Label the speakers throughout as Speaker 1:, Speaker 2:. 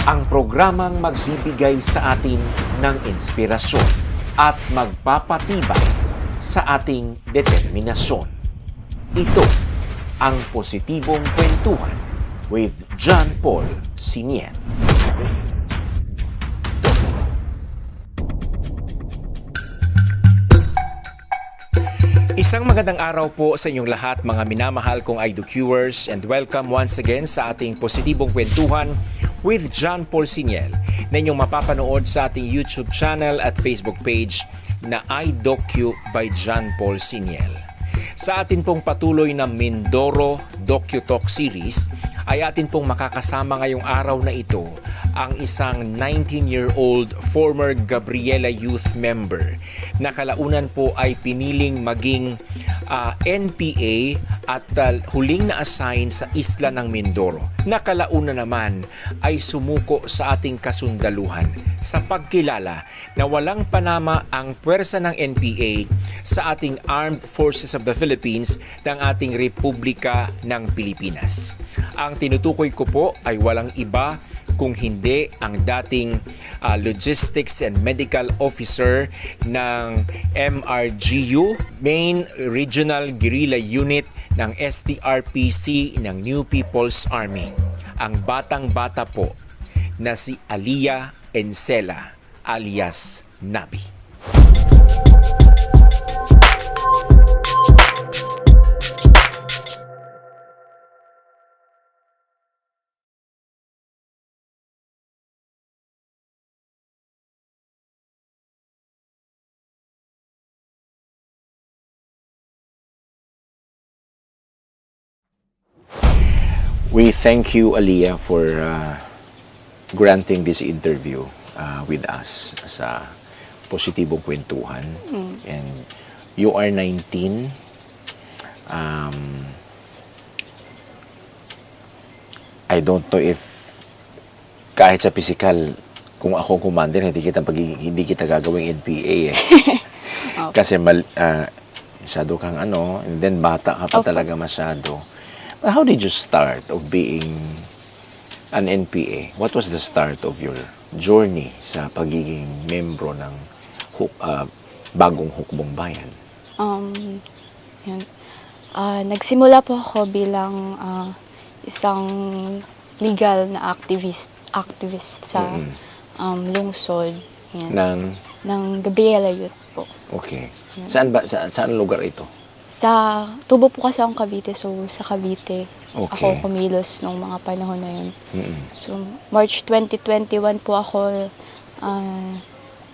Speaker 1: Ang programang magbibigay sa atin ng inspirasyon at magpapatibay sa ating determinasyon. Ito ang Positibong Kwentuhan with John Paul Siniel. Isang magandang araw po sa inyong lahat, mga minamahal kong IDQers, and welcome once again sa ating Positibong Kwentuhan with John Paul Siniel na inyong mapapanood sa ating YouTube channel at Facebook page na iDocu by John Paul Siniel. Sa atin pong patuloy na Mindoro Docu-Talk series ay atin pong makakasama ngayong araw na ito ang isang 19-year-old former Gabriela Youth member na kalaunan po ay piniling maging NPA at huling na-assign sa isla ng Mindoro. Na kalaunan naman ay sumuko sa ating kasundaluhan sa pagkilala na walang panama ang puwersa ng NPA sa ating Armed Forces of the Philippines ng ating Republika ng Pilipinas. Ang tinutukoy ko po ay walang iba kung hindi ang dating Logistics and Medical Officer ng MRGU, Main Regional Guerrilla Unit ng STRPC ng New People's Army. Ang batang-bata po na si Alia Encela alias Nabi. We thank you, Alia, for granting this interview with us sa Positibong Kwentuhan. And you are 19. I don't know if kahit sa physical, kung ako commander, hindi kita gagawing NPA eh. Okay. Kasi masyado kang and then bata ka pa talaga masyado. But how did you start of being an NPA? What was the start of your journey sa pagiging membro ng bagong hukbong bayan?
Speaker 2: Yun. Nagsimula po ako bilang isang legal na activist sa lungsod ng Gabriela Youth po.
Speaker 1: Okay. Yan. Saan lugar ito?
Speaker 2: Sa Tubo po kasi akong Cavite, so sa Cavite
Speaker 1: Okay.
Speaker 2: ako kumilos nung mga panahon na yun. So March 2021 po ako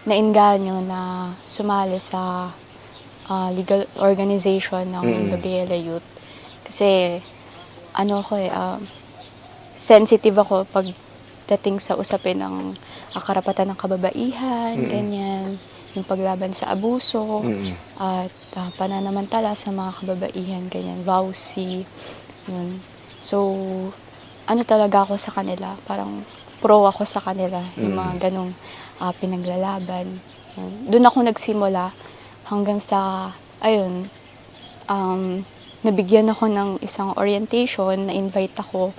Speaker 2: nainganyo na sumali sa legal organization ng Gabriela Youth. Kasi sensitive ako pagdating sa usapin ng karapatan ng kababaihan, ganyan. Yung paglaban sa abuso, at pananamantala sa mga kababaihan, ganyan, VAUSI, yun. So, talaga ako sa kanila, parang pro ako sa kanila, yung mga ganong pinaglalaban. Doon ako nagsimula hanggang sa, nabigyan ako ng isang orientation, na-invite ako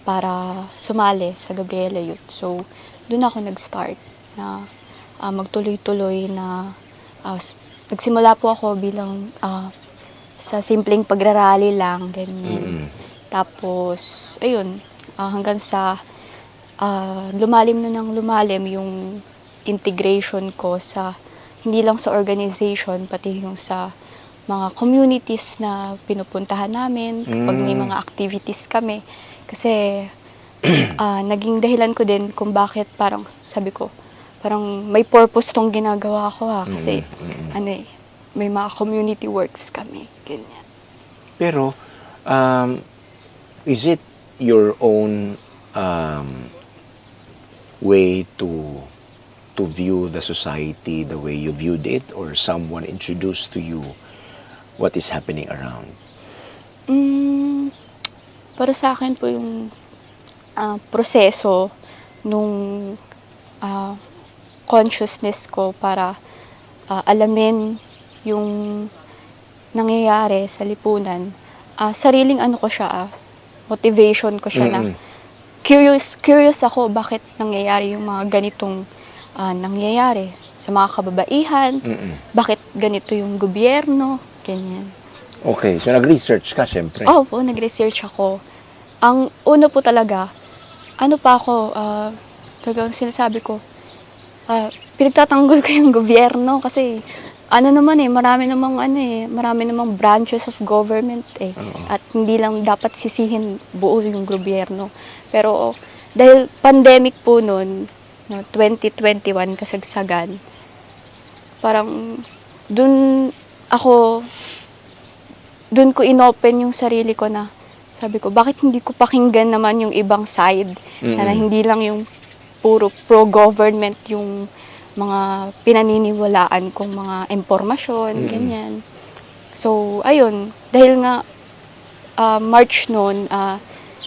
Speaker 2: para sumali sa Gabriela Youth. So, doon ako nag-start na magtuloy-tuloy na nagsimula po ako bilang sa simpleng pagrarally lang, ganyan. Tapos, hanggang sa lumalim yung integration ko sa, hindi lang sa organization, pati yung sa mga communities na pinupuntahan namin, kapag may mga activities kami. Kasi, naging dahilan ko din kung bakit parang, sabi ko, parang may purpose tong ginagawa ko kasi may mga community works kami, ganyan.
Speaker 1: Pero is it your own way to view the society the way you viewed it, or someone introduced to you what is happening around?
Speaker 2: Para sa akin po yung proseso nung consciousness ko para alamin yung nangyayari sa lipunan. Sariling ko siya, motivation ko siya na curious ako bakit nangyayari yung mga ganitong nangyayari sa mga kababaihan, bakit ganito yung gobyerno, ganyan.
Speaker 1: Okay, so nag-research ka, syempre.
Speaker 2: Oo po, nag-research ako. Ang una po talaga, ano pa ako, talagang sinasabi ko, pinagtatanggol ko yung gobyerno kasi ano naman marami namang branches of government at hindi lang dapat sisihin buo yung gobyerno. Pero dahil pandemic po noon, no, 2021 kasagsagan, parang dun ko inopen yung sarili ko na sabi ko, bakit hindi ko pakinggan naman yung ibang side na hindi lang yung puro pro-government yung mga pinaniniwalaan kong mga impormasyon, ganyan. So, ayun, dahil nga March noon,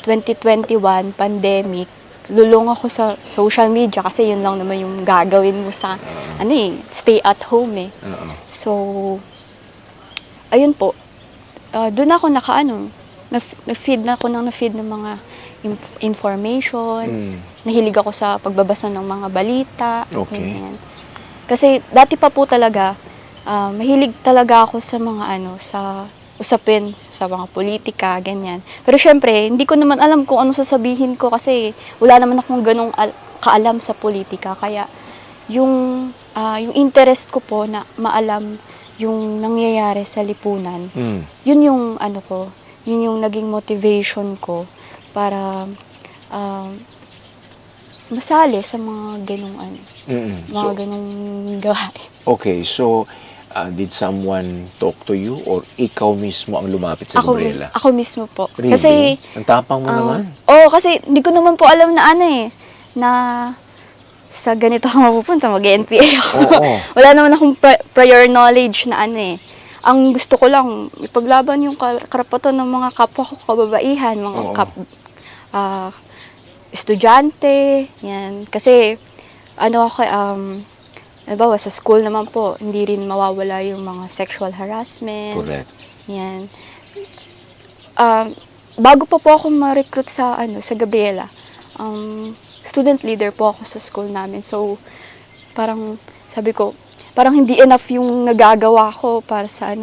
Speaker 2: 2021, pandemic, lulong ako sa social media kasi yun lang naman yung gagawin mo sa, stay at home So, ayun po, doon ako na-feed ng mga informations, nahilig ako sa pagbabasa ng mga balita, ganyan. Kasi dati pa po talaga, mahilig talaga ako sa mga sa usapin sa mga politika, ganyan. Pero syempre, hindi ko naman alam kung ano sasabihin ko kasi wala naman akong ganong kaalam sa politika. Kaya yung interest ko po na maalam yung nangyayari sa lipunan, yun yung yun yung naging motivation ko para masali sa mga ganong ganong gawain.
Speaker 1: Okay, so did someone talk to you or ikaw mismo ang lumapit sa Gabriela?
Speaker 2: Ako mismo po.
Speaker 1: Really?
Speaker 2: Kasi
Speaker 1: ang tapang mo naman.
Speaker 2: kasi hindi ko naman po alam na na sa ganito ako mapupunta, mag-NPA ako. Wala naman akong prior knowledge na Ang gusto ko lang, ipaglaban yung karapatan ng mga kapwa ko kababaihan, mga estudyante, yan. Kasi, halimbawa, sa school naman po, hindi rin mawawala yung mga sexual harassment.
Speaker 1: Correct.
Speaker 2: Yan. Bago pa po ako ma-recruit sa Gabriela, student leader po ako sa school namin. So, parang, sabi ko, parang hindi enough yung nagagawa ko para sa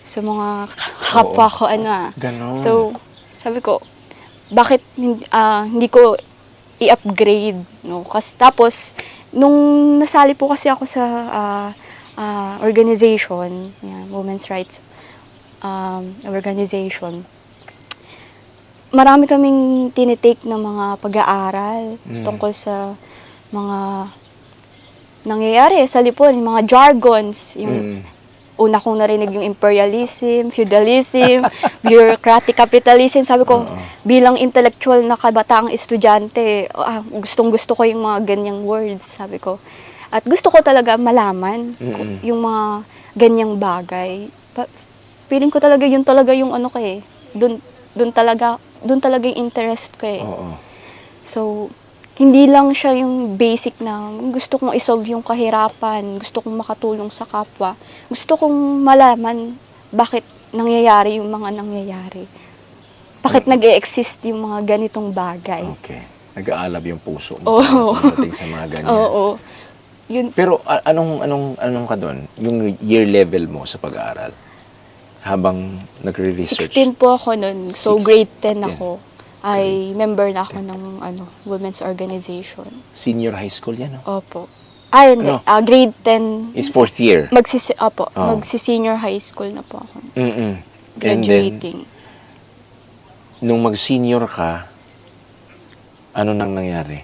Speaker 2: sa mga kapwa ko
Speaker 1: Ganon.
Speaker 2: So, sabi ko, bakit hindi ko i-upgrade, no? Kasi tapos nung nasali po kasi ako sa organization, women's rights organization. Marami kaming tinitake ng mga pag-aaral tungkol sa mga nangyayari sa lipunan, yung mga jargons, yung una kong narinig yung imperialism, feudalism, bureaucratic capitalism. Sabi ko, bilang intellectual na kabataang estudyante, gustong-gusto ko yung mga ganyang words, sabi ko. At gusto ko talaga malaman yung mga ganyang bagay. Feeling ko talaga yun talaga yung doon talaga yung interest ko So, hindi lang siya yung basic na gusto kong isolve yung kahirapan, gusto kong makatulong sa kapwa. Gusto kong malaman bakit nangyayari yung mga nangyayari. Bakit nag-e-exist yung mga ganitong bagay.
Speaker 1: Okay. Nag-aalab yung puso mo pagdating sa mga ganyan.
Speaker 2: Oo. Yun.
Speaker 1: Pero anong ka doon? Yung year level mo sa pag-aaral? Habang nagre-research?
Speaker 2: 16 po ako noon. So, grade 10 ako. Ay member na ako ng women's organization.
Speaker 1: Senior high school yan, no?
Speaker 2: Opo. Hindi. Grade 10.
Speaker 1: Is fourth year?
Speaker 2: Magsi-senior high school na po ako. Graduating.
Speaker 1: And then, nung mag-senior ka, ano nang nangyari?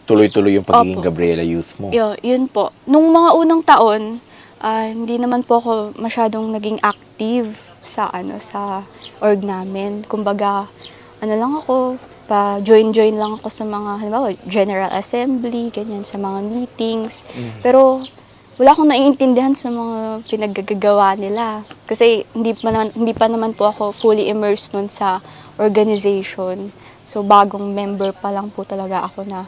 Speaker 1: Tuloy-tuloy yung pagiging Gabriela Youth mo?
Speaker 2: Yun po. Nung mga unang taon, hindi naman po ako masyadong naging active sa org namin. Kumbaga, lang ako, join lang ako sa mga, halimbawa, General Assembly, ganyan, sa mga meetings. Pero, wala akong naiintindihan sa mga pinaggagawa nila. Kasi, hindi pa naman po ako fully immersed nun sa organization. So, bagong member pa lang po talaga ako na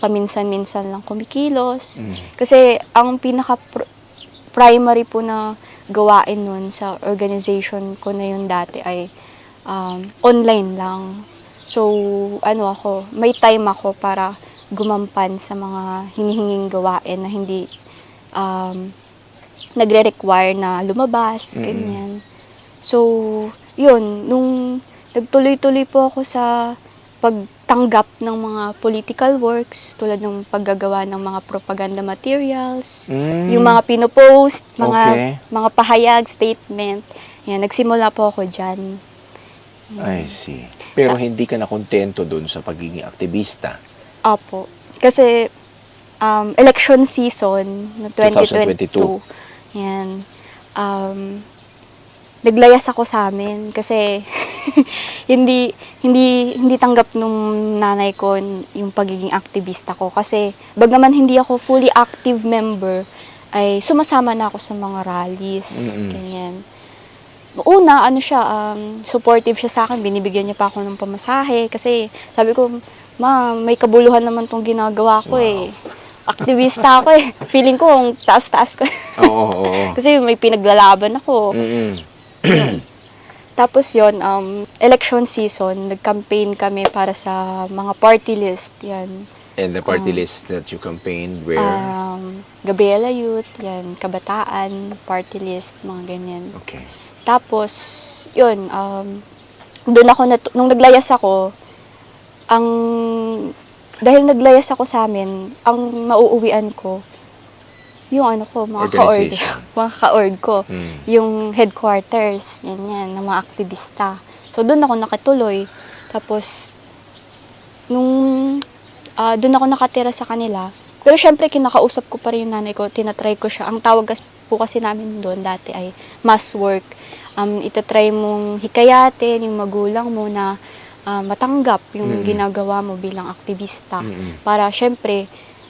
Speaker 2: paminsan-minsan lang kumikilos. Kasi, ang pinaka-primary po na gawain nun sa organization ko na yun dati ay online lang. So, may time ako para gumampan sa mga hinihinging gawain na hindi nagre-require na lumabas, ganyan. So, yun, nung nagtuloy-tuloy po ako sa pagtanggap ng mga political works, tulad ng paggagawa ng mga propaganda materials, yung mga pinopost, mga pahayag, statement, yan, nagsimula po ako dyan.
Speaker 1: I see. Pero hindi ka na kontento dun sa pagiging aktivista.
Speaker 2: Opo. Kasi, election season no 2022. Yan. Naglayas ako sa amin kasi hindi tanggap nung nanay ko yung pagiging aktivista ko kasi bagaman hindi ako fully active member ay sumasama na ako sa mga rallies, ganyan. Una, supportive siya sa akin, binibigyan niya pa ako ng pamasahe kasi sabi ko, ma, may kabuluhan naman tong ginagawa ko eh. Aktivista ako eh. Feeling ko, ang taas-taas ko.
Speaker 1: Oo.
Speaker 2: Kasi may pinaglalaban ako. Tapos yon election season, nag-campaign kami para sa mga party list. Yan.
Speaker 1: And the party list that you campaigned where?
Speaker 2: Gabriela Youth, yan, Kabataan, party list, mga ganyan.
Speaker 1: Okay.
Speaker 2: Tapos, yun, doon ako, nung naglayas ako, dahil naglayas ako sa amin, ang mauuwian ko, yung mga ka-org ko, yung headquarters, yan, ng mga aktivista. So, doon ako nakatuloy. Tapos, doon ako nakatira sa kanila. Pero syempre, kinakausap ko pa rin yung nanay ko, tinatry ko siya. Ang tawag po kasi namin doon dati ay mass work. Itatry mong hikayatin yung magulang mo na matanggap yung ginagawa mo bilang aktivista. Para syempre,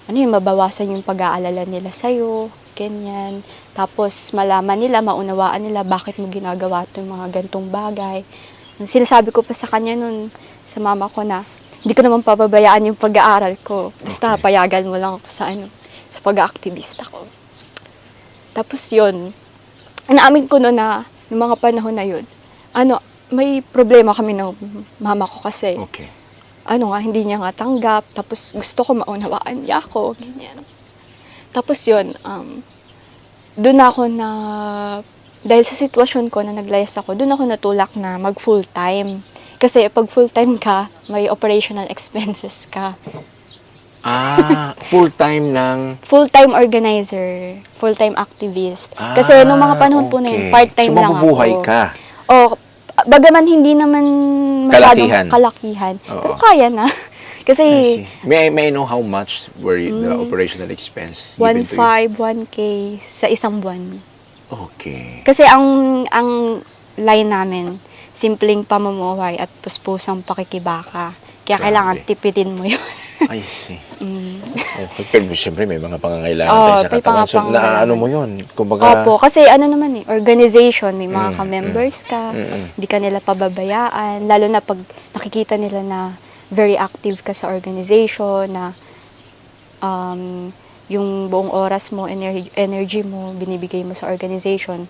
Speaker 2: mabawasan yung pag-aalala nila sa'yo, ganyan. Tapos malaman nila, maunawaan nila bakit mo ginagawa itong mga gantong bagay. Sinasabi ko pa sa kanya nun, sa mama ko na, hindi ko naman pababayaan yung pag-aaral ko. Basta payagan mo lang ako sa pag-aaktivista ko. Tapos yun, naamin ko noon na, noong mga panahon na yun, may problema kami ng mama ko kasi, hindi niya nga tanggap, tapos gusto ko maunawaan niya ako, ganyan. Tapos yun, doon ako dahil sa sitwasyon ko na naglayas ako, doon ako natulak na mag full-time. Kasi pag full-time ka, may operational expenses ka.
Speaker 1: Full-time ng?
Speaker 2: Full-time organizer, full-time activist. Kasi nung mga panahon po na yun, part-time lang ako.
Speaker 1: So mabubuhay ka?
Speaker 2: Bagaman hindi naman masyadong kalakihan. Pero kaya na. Kasi,
Speaker 1: may I know how much were the operational expense given to you?
Speaker 2: 1K sa isang buwan.
Speaker 1: Okay.
Speaker 2: Kasi ang line namin, simpleng pamumuhay at puspusang pakikibaka. Kaya kailangan tipidin mo yun.
Speaker 1: I see. Okay. Pero siyempre may mga pangangailangan tayo sa katawan. So, naano mo yun? Kumbaga,
Speaker 2: Opo, kasi organization, may mga ka-members ka, hindi ka nila pababayaan, lalo na pag nakikita nila na very active ka sa organization, na yung buong oras mo, energy mo, binibigay mo sa organization,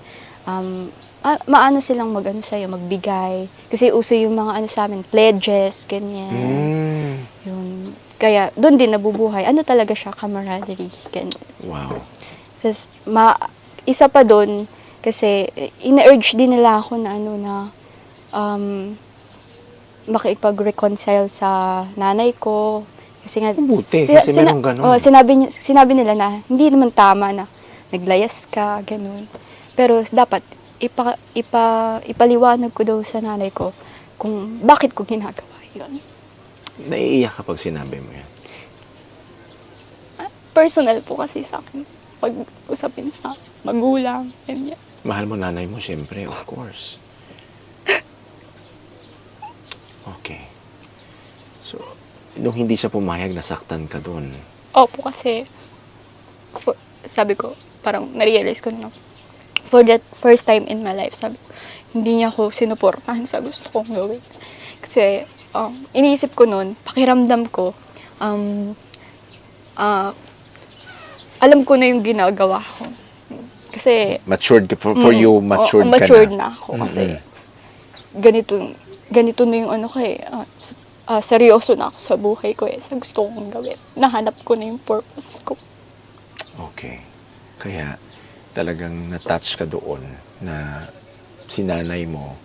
Speaker 2: maano silang magbigay. Kasi uso yung mga sa amin, pledges, ganyan. Yun. Kaya, doon din nabubuhay. Talaga siya, camaraderie. Ganyan.
Speaker 1: Wow.
Speaker 2: So, isa pa doon, kasi, ina-urge din nila ako na makipag-reconcile sa nanay ko. Kasi nga,
Speaker 1: kasi merong ganun.
Speaker 2: Sinabi nila na, hindi naman tama na naglayas ka, ganun. Pero, dapat, ipaliwanag ko daw sa nanay ko kung bakit ko ginagawa yun.
Speaker 1: Naiiyak kapag sinabi mo yan?
Speaker 2: Personal po kasi sa akin. Pag-usapin sa magulang, ganyan.
Speaker 1: Mahal mo nanay mo, siyempre, of course. Okay. So, nung hindi siya pumayag, nasaktan ka doon?
Speaker 2: Opo, kasi sabi ko, parang narealize ko na for that first time in my life, sabi ko, hindi niya ako sinuportahan sa gusto kong gawin. Kasi, iniisip ko noon, pakiramdam ko, alam ko na yung ginagawa ko. Kasi,
Speaker 1: matured for you, matured ka na.
Speaker 2: Matured na ako kasi, ganito na yung seryoso na ako sa buhay ko sa gusto kong gawin. Nahanap ko na yung purpose ko.
Speaker 1: Okay. Kaya talagang na-touch ka doon na si nanay mo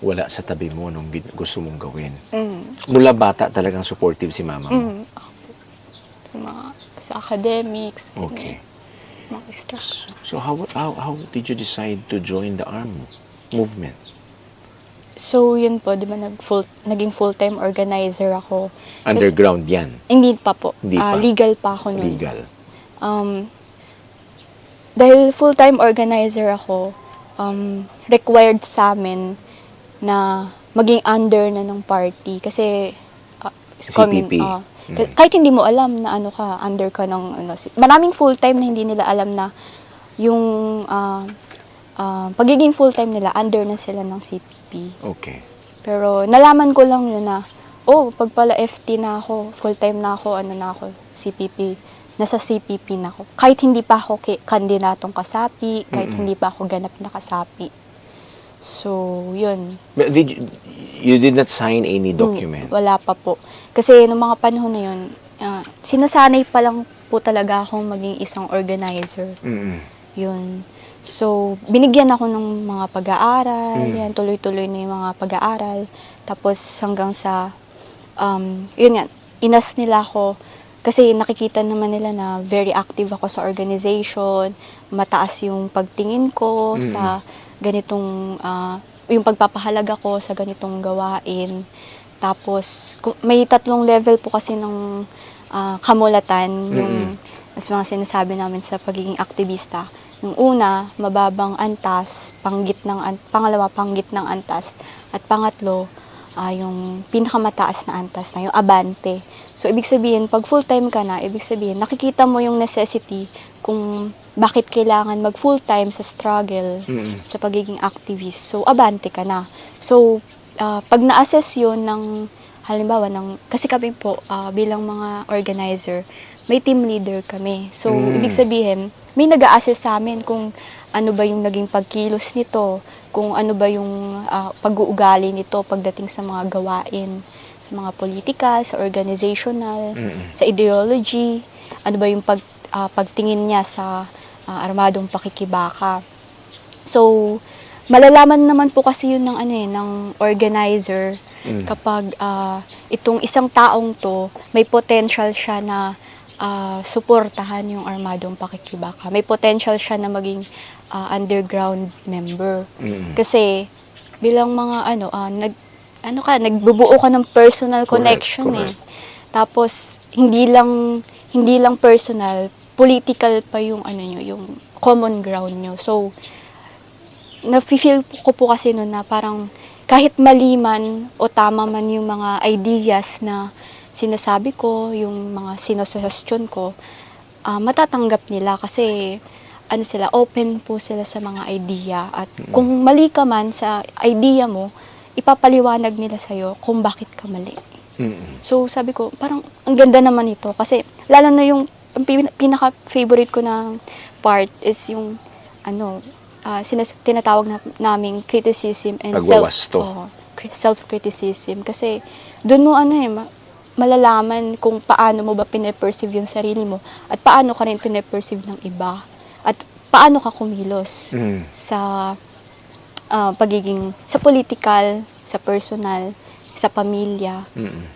Speaker 1: wala sa tabi mo nung gusto mong gawin. Mula bata talagang supportive si mama mo.
Speaker 2: Sa academics.
Speaker 1: Okay.
Speaker 2: Mga extra.
Speaker 1: So how did you decide to join the ARM movement?
Speaker 2: So, yun po, di ba, naging full-time organizer ako.
Speaker 1: Underground yan.
Speaker 2: Hindi pa po.
Speaker 1: Hindi pa.
Speaker 2: Legal pa ako nun.
Speaker 1: Legal.
Speaker 2: Dahil full-time organizer ako, required sa amin na maging under na ng party. Kasi,
Speaker 1: CPP.
Speaker 2: Kahit hindi mo alam na under ka ng, maraming full-time na hindi nila alam na yung pagiging full-time nila, under na sila ng CPP.
Speaker 1: Okay.
Speaker 2: Pero nalaman ko lang yun na, pag pala FT na ako, full-time na ako, CPP, nasa CPP na ako. Kahit hindi pa ako kandidatong kasapi, kahit hindi pa ako ganap na kasapi. So, yun.
Speaker 1: But you did not sign any document?
Speaker 2: Wala pa po. Kasi noong mga panahon na yun, sinasanay pa lang po talaga akong maging isang organizer. Yun. So, binigyan ako ng mga pag-aaral, yan, tuloy-tuloy na yung mga pag-aaral. Tapos hanggang sa, yun nga, inas nila ako. Kasi nakikita naman nila na very active ako sa organization, mataas yung pagtingin ko sa ganitong, yung pagpapahalaga ko sa ganitong gawain. Tapos, may 3 level po kasi ng kamulatan, yung mas mga sinasabi namin sa pagiging aktivista. Yung una, mababang antas, pangalawa, panggit ng antas, at pangatlo, yung pinakamataas na antas na, yung abante. So, ibig sabihin, pag full-time ka na, ibig sabihin, nakikita mo yung necessity kung bakit kailangan mag full-time sa struggle, sa pagiging activist. So, abante ka na. So, pag na-assess yun ng, halimbawa, kasi kami po, bilang mga organizer, may team leader kami. So, ibig sabihin, may nag-a-assess sa amin kung ano ba yung naging pagkilos nito, kung ano ba yung pag-uugali nito pagdating sa mga gawain, sa mga political, sa organizational, sa ideology, ano ba yung pagtingin niya sa armadong pakikibaka. So, malalaman naman po kasi yun ng organizer kapag itong isang taong to, may potential siya na suportahan yung armadong pakikibaka. May potential siya na maging underground member. Kasi bilang mga nagbubuo ka ng personal connection
Speaker 1: correct.
Speaker 2: Tapos hindi lang personal, political pa yung yung common ground nyo. So nafe-feel ko po kasi noon na parang kahit mali man o tama man yung mga ideas na sinasabi ko, yung mga sinusuggestion ko, matatanggap nila kasi sila, open po sila sa mga idea. At kung mali ka man sa idea mo, ipapaliwanag nila sa'yo kung bakit ka mali. So sabi ko, parang ang ganda naman ito. Kasi lalo na yung pinaka-favorite ko na part is yung tinatawag naming criticism and self-criticism. Kasi doon mo malalaman kung paano mo ba pine-perceive yung sarili mo at paano ka rin pine-perceive ng iba at paano ka kumilos sa pagiging sa political, sa personal, sa pamilya,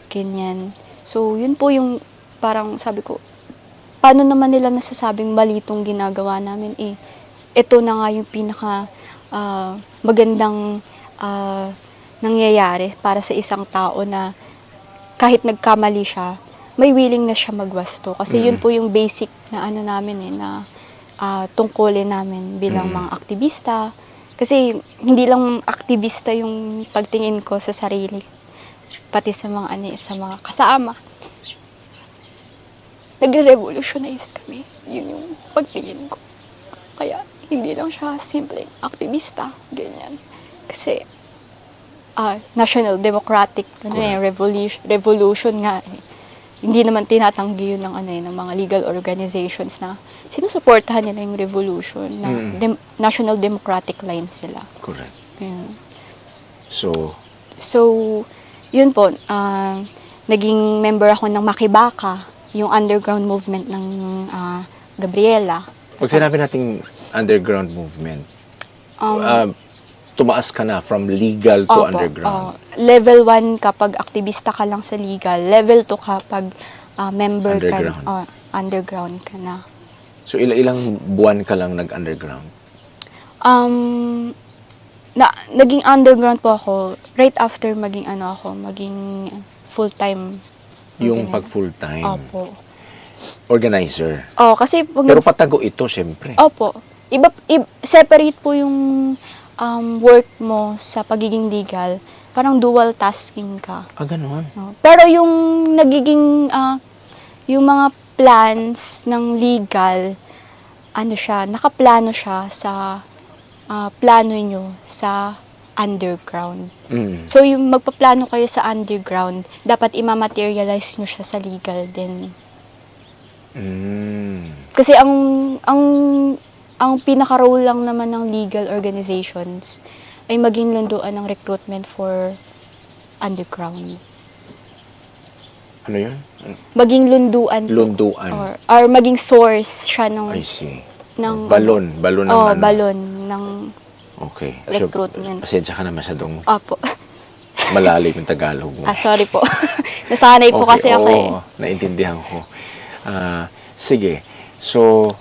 Speaker 2: ganyan. So, yun po yung parang sabi ko, paano naman nila nasasabing mali itong ginagawa namin? Ito na nga yung pinaka magandang nangyayari para sa isang tao na kahit nagkamali siya, may willingness siya magwasto. Kasi yun po yung basic na namin na tungkulin namin bilang mga aktivista. Kasi hindi lang aktivista yung pagtingin ko sa sarili, pati sa mga sa mga kasama. Nagre-revolutionize kami. Yun yung pagtingin ko. Kaya hindi lang siya simpleng aktivista, ganyan. Kasi National Democratic revolution nga. Hindi naman tinatanggi yun ng mga legal organizations na sinusuportahan nila yung revolution na National Democratic line sila.
Speaker 1: Correct.
Speaker 2: Yeah.
Speaker 1: So,
Speaker 2: yun po, naging member ako ng Makibaka, yung underground movement ng Gabriela.
Speaker 1: Pag sinabi nating underground movement, tumaas ka na from legal to
Speaker 2: Opo,
Speaker 1: underground.
Speaker 2: level 1 kapag aktivista ka lang sa legal, level 2 kapag member
Speaker 1: Underground.
Speaker 2: ka, underground ka na.
Speaker 1: So ilang buwan ka lang nag-underground?
Speaker 2: Naging underground po ako right after maging full-time.
Speaker 1: Yung
Speaker 2: ganun.
Speaker 1: pag full-time.
Speaker 2: Opo.
Speaker 1: Organizer.
Speaker 2: Kasi pag
Speaker 1: Pero patago ito, syempre.
Speaker 2: Opo. Separate po yung work mo sa pagiging legal. Parang dual tasking ka.
Speaker 1: Ganun.
Speaker 2: No? Pero yung nagiging, yung mga plans ng legal, nakaplano siya sa plano nyo sa underground. So, yung magpaplano kayo sa underground, dapat imamaterialize nyo siya sa legal din. Kasi ang pinaka-role lang naman ng legal organizations ay maging lunduan ng recruitment for underground.
Speaker 1: Ano yun?
Speaker 2: Maging lunduan.
Speaker 1: Lunduan.
Speaker 2: Or maging source siya ng
Speaker 1: I see.
Speaker 2: ng
Speaker 1: Balon ng ano?
Speaker 2: balon ng
Speaker 1: Okay.
Speaker 2: recruitment.
Speaker 1: So, pasensya ka na masyadong
Speaker 2: Opo.
Speaker 1: malalim yung Tagalog mo.
Speaker 2: Sorry po. Nasanay po kasi ako eh.
Speaker 1: Oo, naintindihan ko. Sige. So,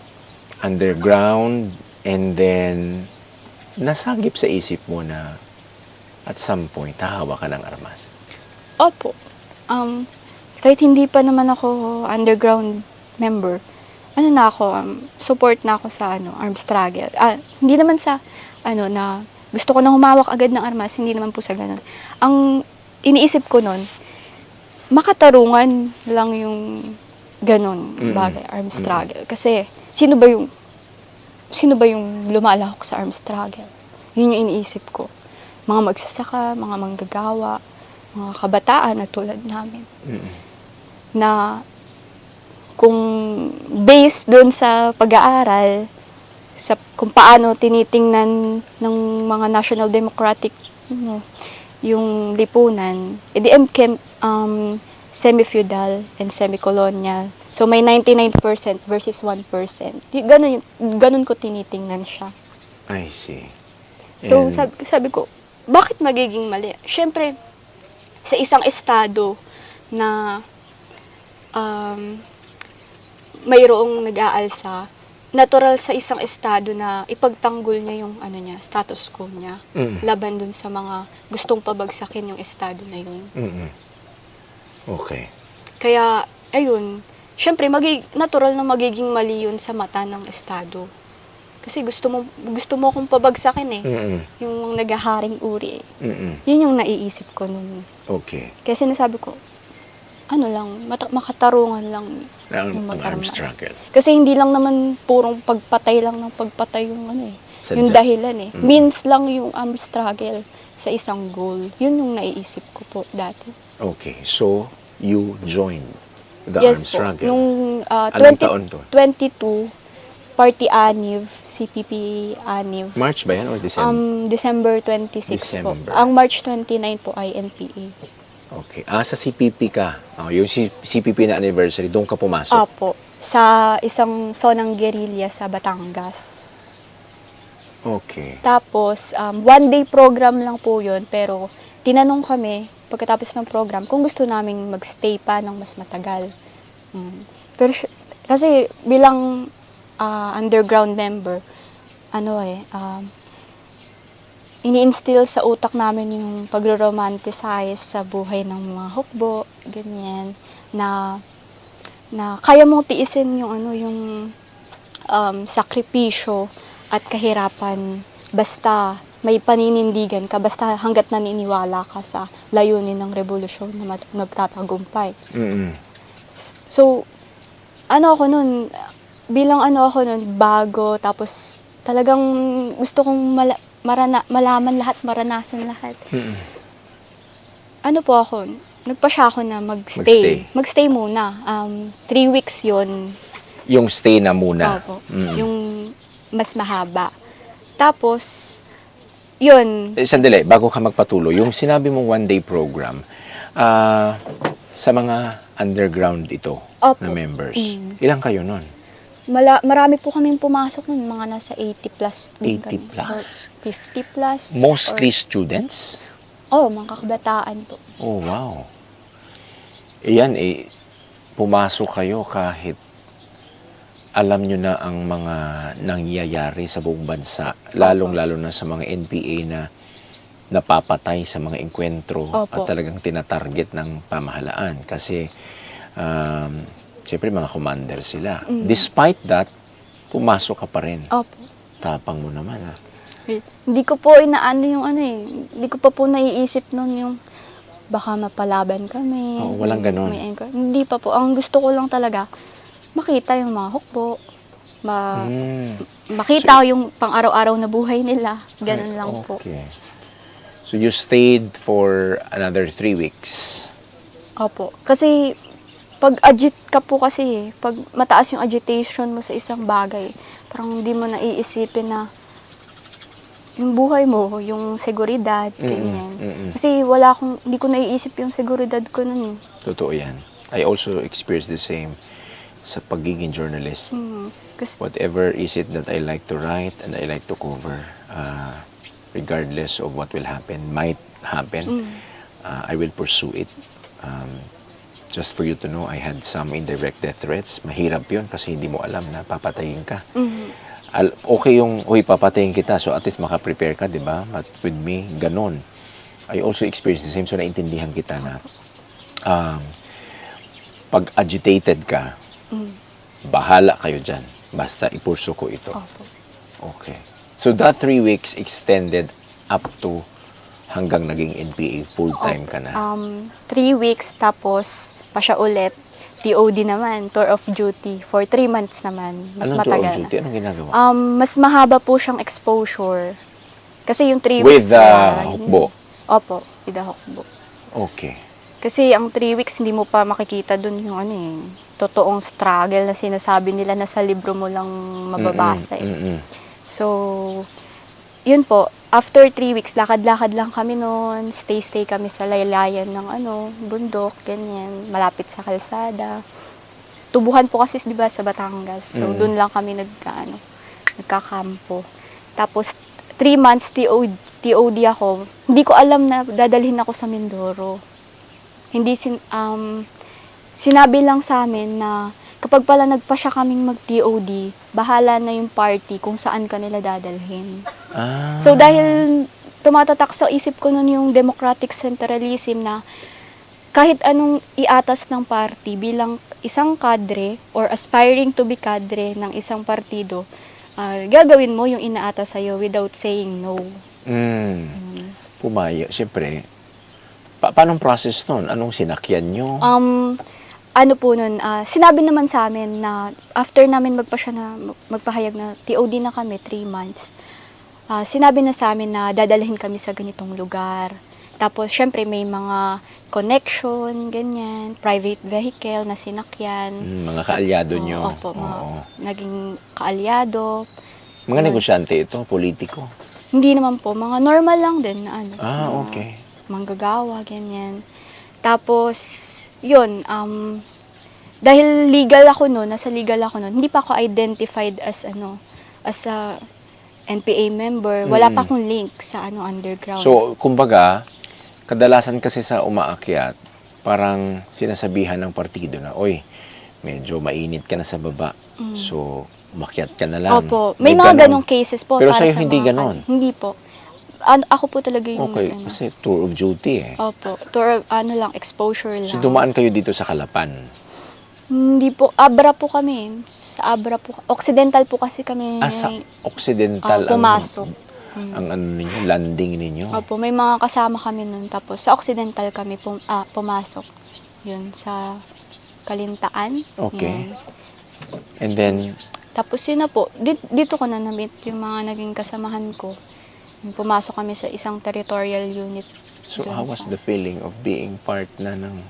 Speaker 1: underground, and then, nasagip sa isip mo na at some point, hahawa ka ng armas.
Speaker 2: Opo. Kahit hindi pa naman ako underground member, support na ako sa armed struggle. Hindi naman sa na gusto ko na humawak agad ng armas, hindi naman po sa ganun. Ang iniisip ko nun, makatarungan lang yung ganun bagay, armed struggle. Kasi sino ba yung lumalahok sa armed struggle? Yun yung iniisip ko. Mga magsasaka, mga manggagawa, mga kabataan na tulad namin. Na kung based doon sa pag-aaral, kung paano tinitingnan ng mga National Democratic yung lipunan, semi-feudal and semi-colonial. So may 99% versus 1%. Ganun ko tinitingnan siya.
Speaker 1: I see.
Speaker 2: So sabi ko, bakit magiging mali? Siyempre, sa isang estado na mayroong nag-aalsa, natural sa isang estado na ipagtanggol niya yung status quo niya laban dun sa mga gustong pabagsakin yung estado na yun.
Speaker 1: Okay.
Speaker 2: Kaya, ayun, syempre, natural na magiging mali yun sa mata ng estado. Kasi gusto mo akong pabagsakin eh. Yung naghaharing uri eh. Yun yung naiisip ko nun.
Speaker 1: Okay.
Speaker 2: Kaya sinasabi ko, makatarungan lang
Speaker 1: Ang
Speaker 2: mag-armas.
Speaker 1: armed struggle.
Speaker 2: Kasi hindi lang naman purong pagpatay lang ng pagpatay yung yung
Speaker 1: Sadya.
Speaker 2: dahilan eh. Means lang yung armed struggle sa isang goal. Yun yung naiisip ko po dati.
Speaker 1: Okay. So, you joined the
Speaker 2: Yes
Speaker 1: armed
Speaker 2: po.
Speaker 1: struggle.
Speaker 2: Nung
Speaker 1: Anong taon to?
Speaker 2: 22, Party Aniv, CPP Aniv.
Speaker 1: March ba yan or December?
Speaker 2: December 26 po.
Speaker 1: December.
Speaker 2: Ang March 29 po ay NPA.
Speaker 1: Okay. Sa CPP ka. Yung CPP na anniversary, doon ka pumasok.
Speaker 2: Opo. Sa isang zonang guerrilla sa Batangas.
Speaker 1: Okay.
Speaker 2: Tapos, one-day program lang po yun, pero tinanong kami, pagkatapos ng program, kung gusto naming magstay pa ng mas matagal. Pero, kasi bilang underground member, ini-instill sa utak namin yung pagro-romanticize sa buhay ng mga hukbo, ganyan, na kaya mong tiisin yung sakripisyo at kahirapan basta may paninindigan ka, basta hanggat naniniwala ka sa layunin ng revolusyon na magtatagumpay. So, bilang bago, tapos talagang gusto kong malaman lahat, maranasan lahat. Nagpa siya ako na magstay. Magstay muna. 3 weeks yon.
Speaker 1: Yung stay na muna.
Speaker 2: Opo. Yung mas mahaba. Tapos, yun.
Speaker 1: Sandali, bago ka magpatuloy, yung sinabi mong one-day program, Sa mga underground ito
Speaker 2: Opo.
Speaker 1: na members, ilang kayo nun?
Speaker 2: Marami po kaming pumasok nun, mga nasa 80 plus din
Speaker 1: 80
Speaker 2: kami.
Speaker 1: plus?
Speaker 2: Or 50 plus.
Speaker 1: Mostly students?
Speaker 2: Mga kakabataan po.
Speaker 1: Oh, wow. Iyan, pumasok kayo kahit alam nyo na ang mga nangyayari sa buong bansa, lalong-lalo na sa mga NPA na napapatay sa mga engkwentro at talagang tinatarget ng pamahalaan. Kasi, siyempre mga commander sila. Despite that, pumasok ka pa rin.
Speaker 2: Opo.
Speaker 1: Tapang mo naman.
Speaker 2: Hindi ko po inaano yung hindi ko pa po naiisip nun yung baka mapalaban kami.
Speaker 1: Oo, walang ganun.
Speaker 2: Hindi pa po. Ang gusto ko lang talaga, makita yung mga hukbo. Makita yung pang-araw-araw na buhay nila. Ganun lang po.
Speaker 1: Okay. So you stayed for another 3 weeks?
Speaker 2: Opo. Kasi pag ka po kasi, pag mataas yung agitation mo sa isang bagay, parang hindi mo naiisipin na yung buhay mo, yung seguridad, ganyan. Kasi hindi ko naiisip yung seguridad ko nun.
Speaker 1: Totoo yan. I also experienced the same sa pagiging journalist.
Speaker 2: Kasi,
Speaker 1: Whatever is it that I like to write and I like to cover, regardless of what will happen, might happen, I will pursue it. Just for you to know, I had some indirect death threats. Mahirap yun kasi hindi mo alam na papatayin ka. Okay yung, papatayin kita, so at least makaprepare ka, di ba? But with me, ganon. I also experienced the same, so naintindihan kita na pag agitated ka, bahala kayo dyan. Basta ipurso ko ito. Okay. So that 3 weeks extended up to hanggang naging NPA full-time ka na.
Speaker 2: 3 weeks tapos pa siya ulit. TOD naman, tour of duty for 3 months naman. Mas
Speaker 1: Anong
Speaker 2: matagal.
Speaker 1: tour of duty? Anong ginagawa?
Speaker 2: Mas mahaba po siyang exposure. Kasi yung 3
Speaker 1: With
Speaker 2: weeks
Speaker 1: the hukbo?
Speaker 2: Opo, with the hukbo.
Speaker 1: Okay.
Speaker 2: Kasi ang 3 weeks hindi mo pa makikita dun yung totoong struggle na sinasabi nila na sa libro mo lang mababasa. So, yun po. After 3 weeks, lakad-lakad lang kami noon. Stay kami sa laylayan ng bundok, ganyan. Malapit sa kalsada. Tubuhan po kasi, di ba, sa Batangas. So, doon lang kami nagkakampo. Tapos, 3 months TOD ako. Hindi ko alam na dadalhin ako sa Mindoro. Sinabi lang sa amin na kapag pala nagpasya kaming mag-TOD, bahala na yung party kung saan ka nila dadalhin. So dahil tumatatak sa isip ko nun yung democratic centralism na kahit anong iatas ng party bilang isang kadre or aspiring to be kadre ng isang partido, gagawin mo yung inaatas sa'yo without saying no.
Speaker 1: Pumayo. Siyempre, paanong process nun? Anong sinakyan nyo?
Speaker 2: Sinabi naman sa amin na after namin magpahayag na TOD na kami, 3 months, sinabi na sa amin na dadalhin kami sa ganitong lugar. Tapos, syempre, may mga connection, ganyan, private vehicle na sinakyan.
Speaker 1: Mga kaalyado nyo.
Speaker 2: Opo, naging kaalyado.
Speaker 1: Mga negosyante ito, politiko?
Speaker 2: Hindi naman po, mga normal lang din na
Speaker 1: okay.
Speaker 2: Manggagawa, ganyan. Tapos, yun, dahil nasa legal ako noon, hindi pa ako identified as a NPA member. Wala pa akong link sa underground.
Speaker 1: So, kumbaga, kadalasan kasi sa umaakyat, parang sinasabihan ng partido na, oy, medyo mainit ka na sa baba. So, umakyat ka na lang.
Speaker 2: Opo, may mga ganong cases po.
Speaker 1: Pero
Speaker 2: para
Speaker 1: sa'yo
Speaker 2: sa
Speaker 1: hindi
Speaker 2: mga
Speaker 1: ganon?
Speaker 2: Hindi po. Ako po talaga yung
Speaker 1: Okay, kasi tour of duty
Speaker 2: Opo, tour of exposure lang.
Speaker 1: So, dumaan kayo dito sa Calapan?
Speaker 2: Hindi po, Abra po kami. Sa Abra po. Occidental po kasi kami.
Speaker 1: Sa Occidental
Speaker 2: pumasok.
Speaker 1: ang ninyo, landing ninyo?
Speaker 2: Opo, may mga kasama kami nun. Tapos sa Occidental kami pumasok. Yun, sa Kalintaan.
Speaker 1: Okay.
Speaker 2: Yun.
Speaker 1: And then,
Speaker 2: tapos yun na po, dito ko na na-meet yung mga naging kasamahan ko. Pumasok kami sa isang territorial unit.
Speaker 1: so how was the feeling of being part na ng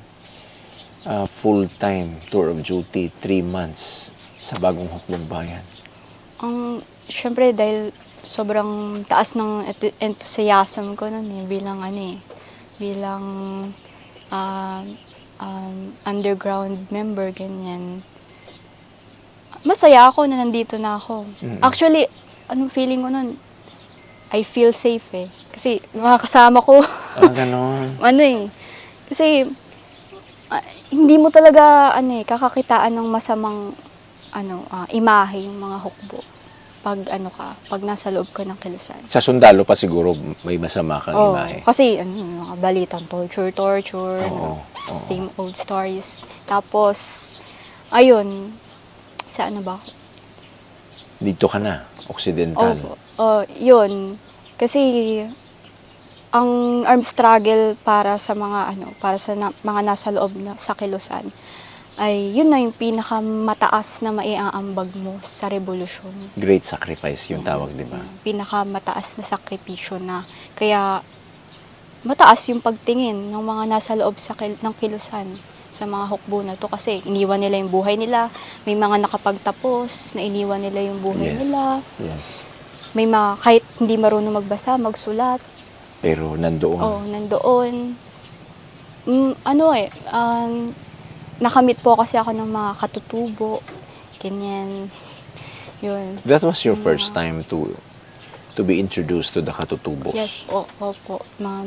Speaker 1: full-time tour of duty, 3 months sa bagong hukbong bayan?
Speaker 2: Siyempre, dahil sobrang taas ng enthusiasm ko nun bilang underground member, ganyan. Masaya ako na nandito na ako. Actually, anong feeling ko nun? I feel safe eh. Kasi mga kasama ko,
Speaker 1: Ganon.
Speaker 2: kasi hindi mo talaga kakakitaan ng masamang imahe yung mga hukbo pag nasa loob ka ng kilusan.
Speaker 1: Sa sundalo pa siguro may masama kang
Speaker 2: Oh,
Speaker 1: imahe.
Speaker 2: kasi mga balitang torture,
Speaker 1: Oo, oo.
Speaker 2: same old stories. Tapos ayun, sa ano ba ako?
Speaker 1: Dito ka na, Occidental.
Speaker 2: Yun. Kasi ang armed struggle para sa mga nasa loob sa kilusan ay yun na yung pinakamataas na maiaambag mo sa revolusyon.
Speaker 1: Great sacrifice yung tawag, di ba?
Speaker 2: Pinakamataas na sakripisyo na kaya mataas yung pagtingin ng mga nasa loob ng kilusan sa mga hukbo na to kasi iniwan nila yung buhay nila. May mga nakapagtapos na iniwan nila yung buhay nila.
Speaker 1: Yes.
Speaker 2: May mga kahit hindi marunong magbasa, magsulat.
Speaker 1: Pero nandoon.
Speaker 2: Nandoon. Nakamit po kasi ako ng mga katutubo. Ganyan. Yun.
Speaker 1: That was your first time to be introduced to the katutubos.
Speaker 2: Yes, opo.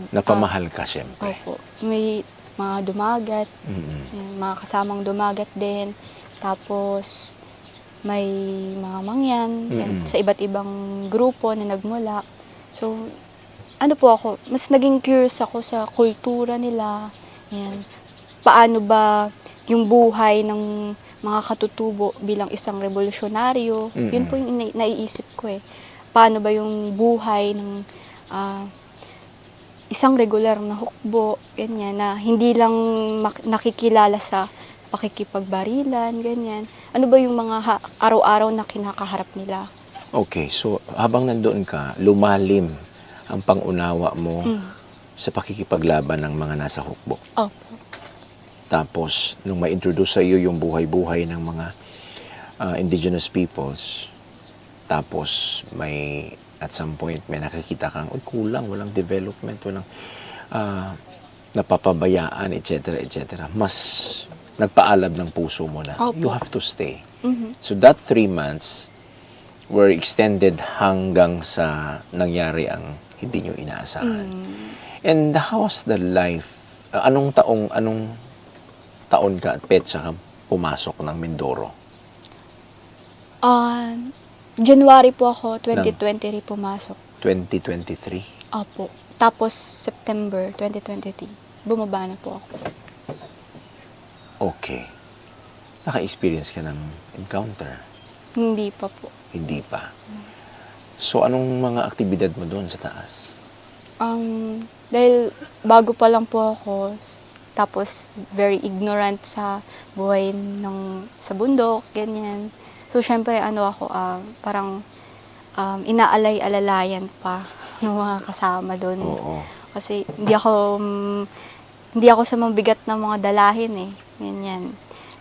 Speaker 1: Napamahal ka, syempre.
Speaker 2: Opo. May mga dumagat. Yung mga kasamang dumagat din. Tapos, may mga mangyan. Yan, sa iba't ibang grupo na nagmula. So, mas naging curious ako sa kultura nila. Yan. Paano ba yung buhay ng mga katutubo bilang isang revolusyonaryo? Yun po yung naiisip ko eh. Paano ba yung buhay ng isang regular na hukbo, ganyan, na hindi lang nakikilala sa pakikipagbarilan, ganyan. Ano ba yung mga araw-araw na kinakaharap nila?
Speaker 1: Okay, so habang nandoon ka, lumalim ang pangunawa mo sa pakikipaglaban ng mga nasa hukbo.
Speaker 2: Opo.
Speaker 1: Tapos, nung ma-introduce sa iyo yung buhay-buhay ng mga indigenous peoples, tapos at some point, may nakikita kang, kulang, walang development, walang napapabayaan, etc., etc. Mas nagpaalab ng puso mo na, you have to stay. So that 3 months were extended hanggang sa nangyari ang hindi nyo inaasahan. And how was the life? Anong taon ka at petsa ka pumasok ng Mindoro?
Speaker 2: January po ako, 2023 pumasok.
Speaker 1: 2023?
Speaker 2: Opo. Tapos September 2023, bumaba na po ako.
Speaker 1: Okay. Naka-experience ka ng encounter?
Speaker 2: Hindi pa po.
Speaker 1: Hindi pa. So, anong mga aktibidad mo doon sa taas?
Speaker 2: Dahil bago pa lang po ako, tapos very ignorant sa buhay sa bundok, ganyan. So, syempre, parang inaalay-alalayan pa ng mga kasama doon.
Speaker 1: Oo.
Speaker 2: Kasi hindi ako sa mabigat ng mga dalahin eh. Ganyan.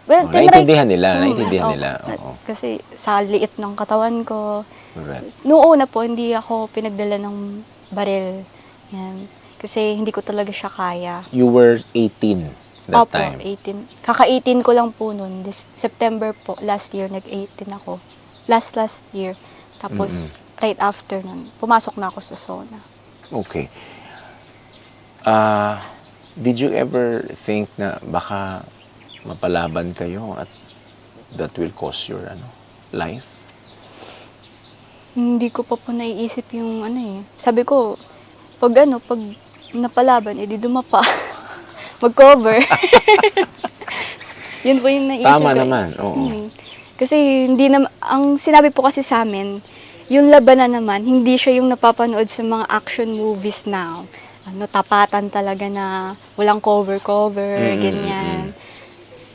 Speaker 2: Well,
Speaker 1: naintindihan nila. Oo.
Speaker 2: Kasi sa liit ng katawan ko.
Speaker 1: Correct.
Speaker 2: Noong una po, hindi ako pinagdala ng baril. Yan. Kasi hindi ko talaga siya kaya.
Speaker 1: You were 18 that
Speaker 2: Opo,
Speaker 1: time?
Speaker 2: 18. Kaka-18 ko lang po noon. September po, last year, nag-18 ako. Last year. Tapos, right after nun, pumasok na ako sa zona.
Speaker 1: Okay. Did you ever think na baka mapalaban kayo at that will cost your life?
Speaker 2: Hindi ko pa po naiisip yung Sabi ko, pag napalaban, edi dumapa. Mag-cover. Yun po yung naisip
Speaker 1: Tama
Speaker 2: ko.
Speaker 1: naman, oo.
Speaker 2: Kasi ang sinabi po kasi sa amin, yung labanan naman, hindi siya yung napapanood sa mga action movies now. Tapatan talaga na walang cover, ganyan.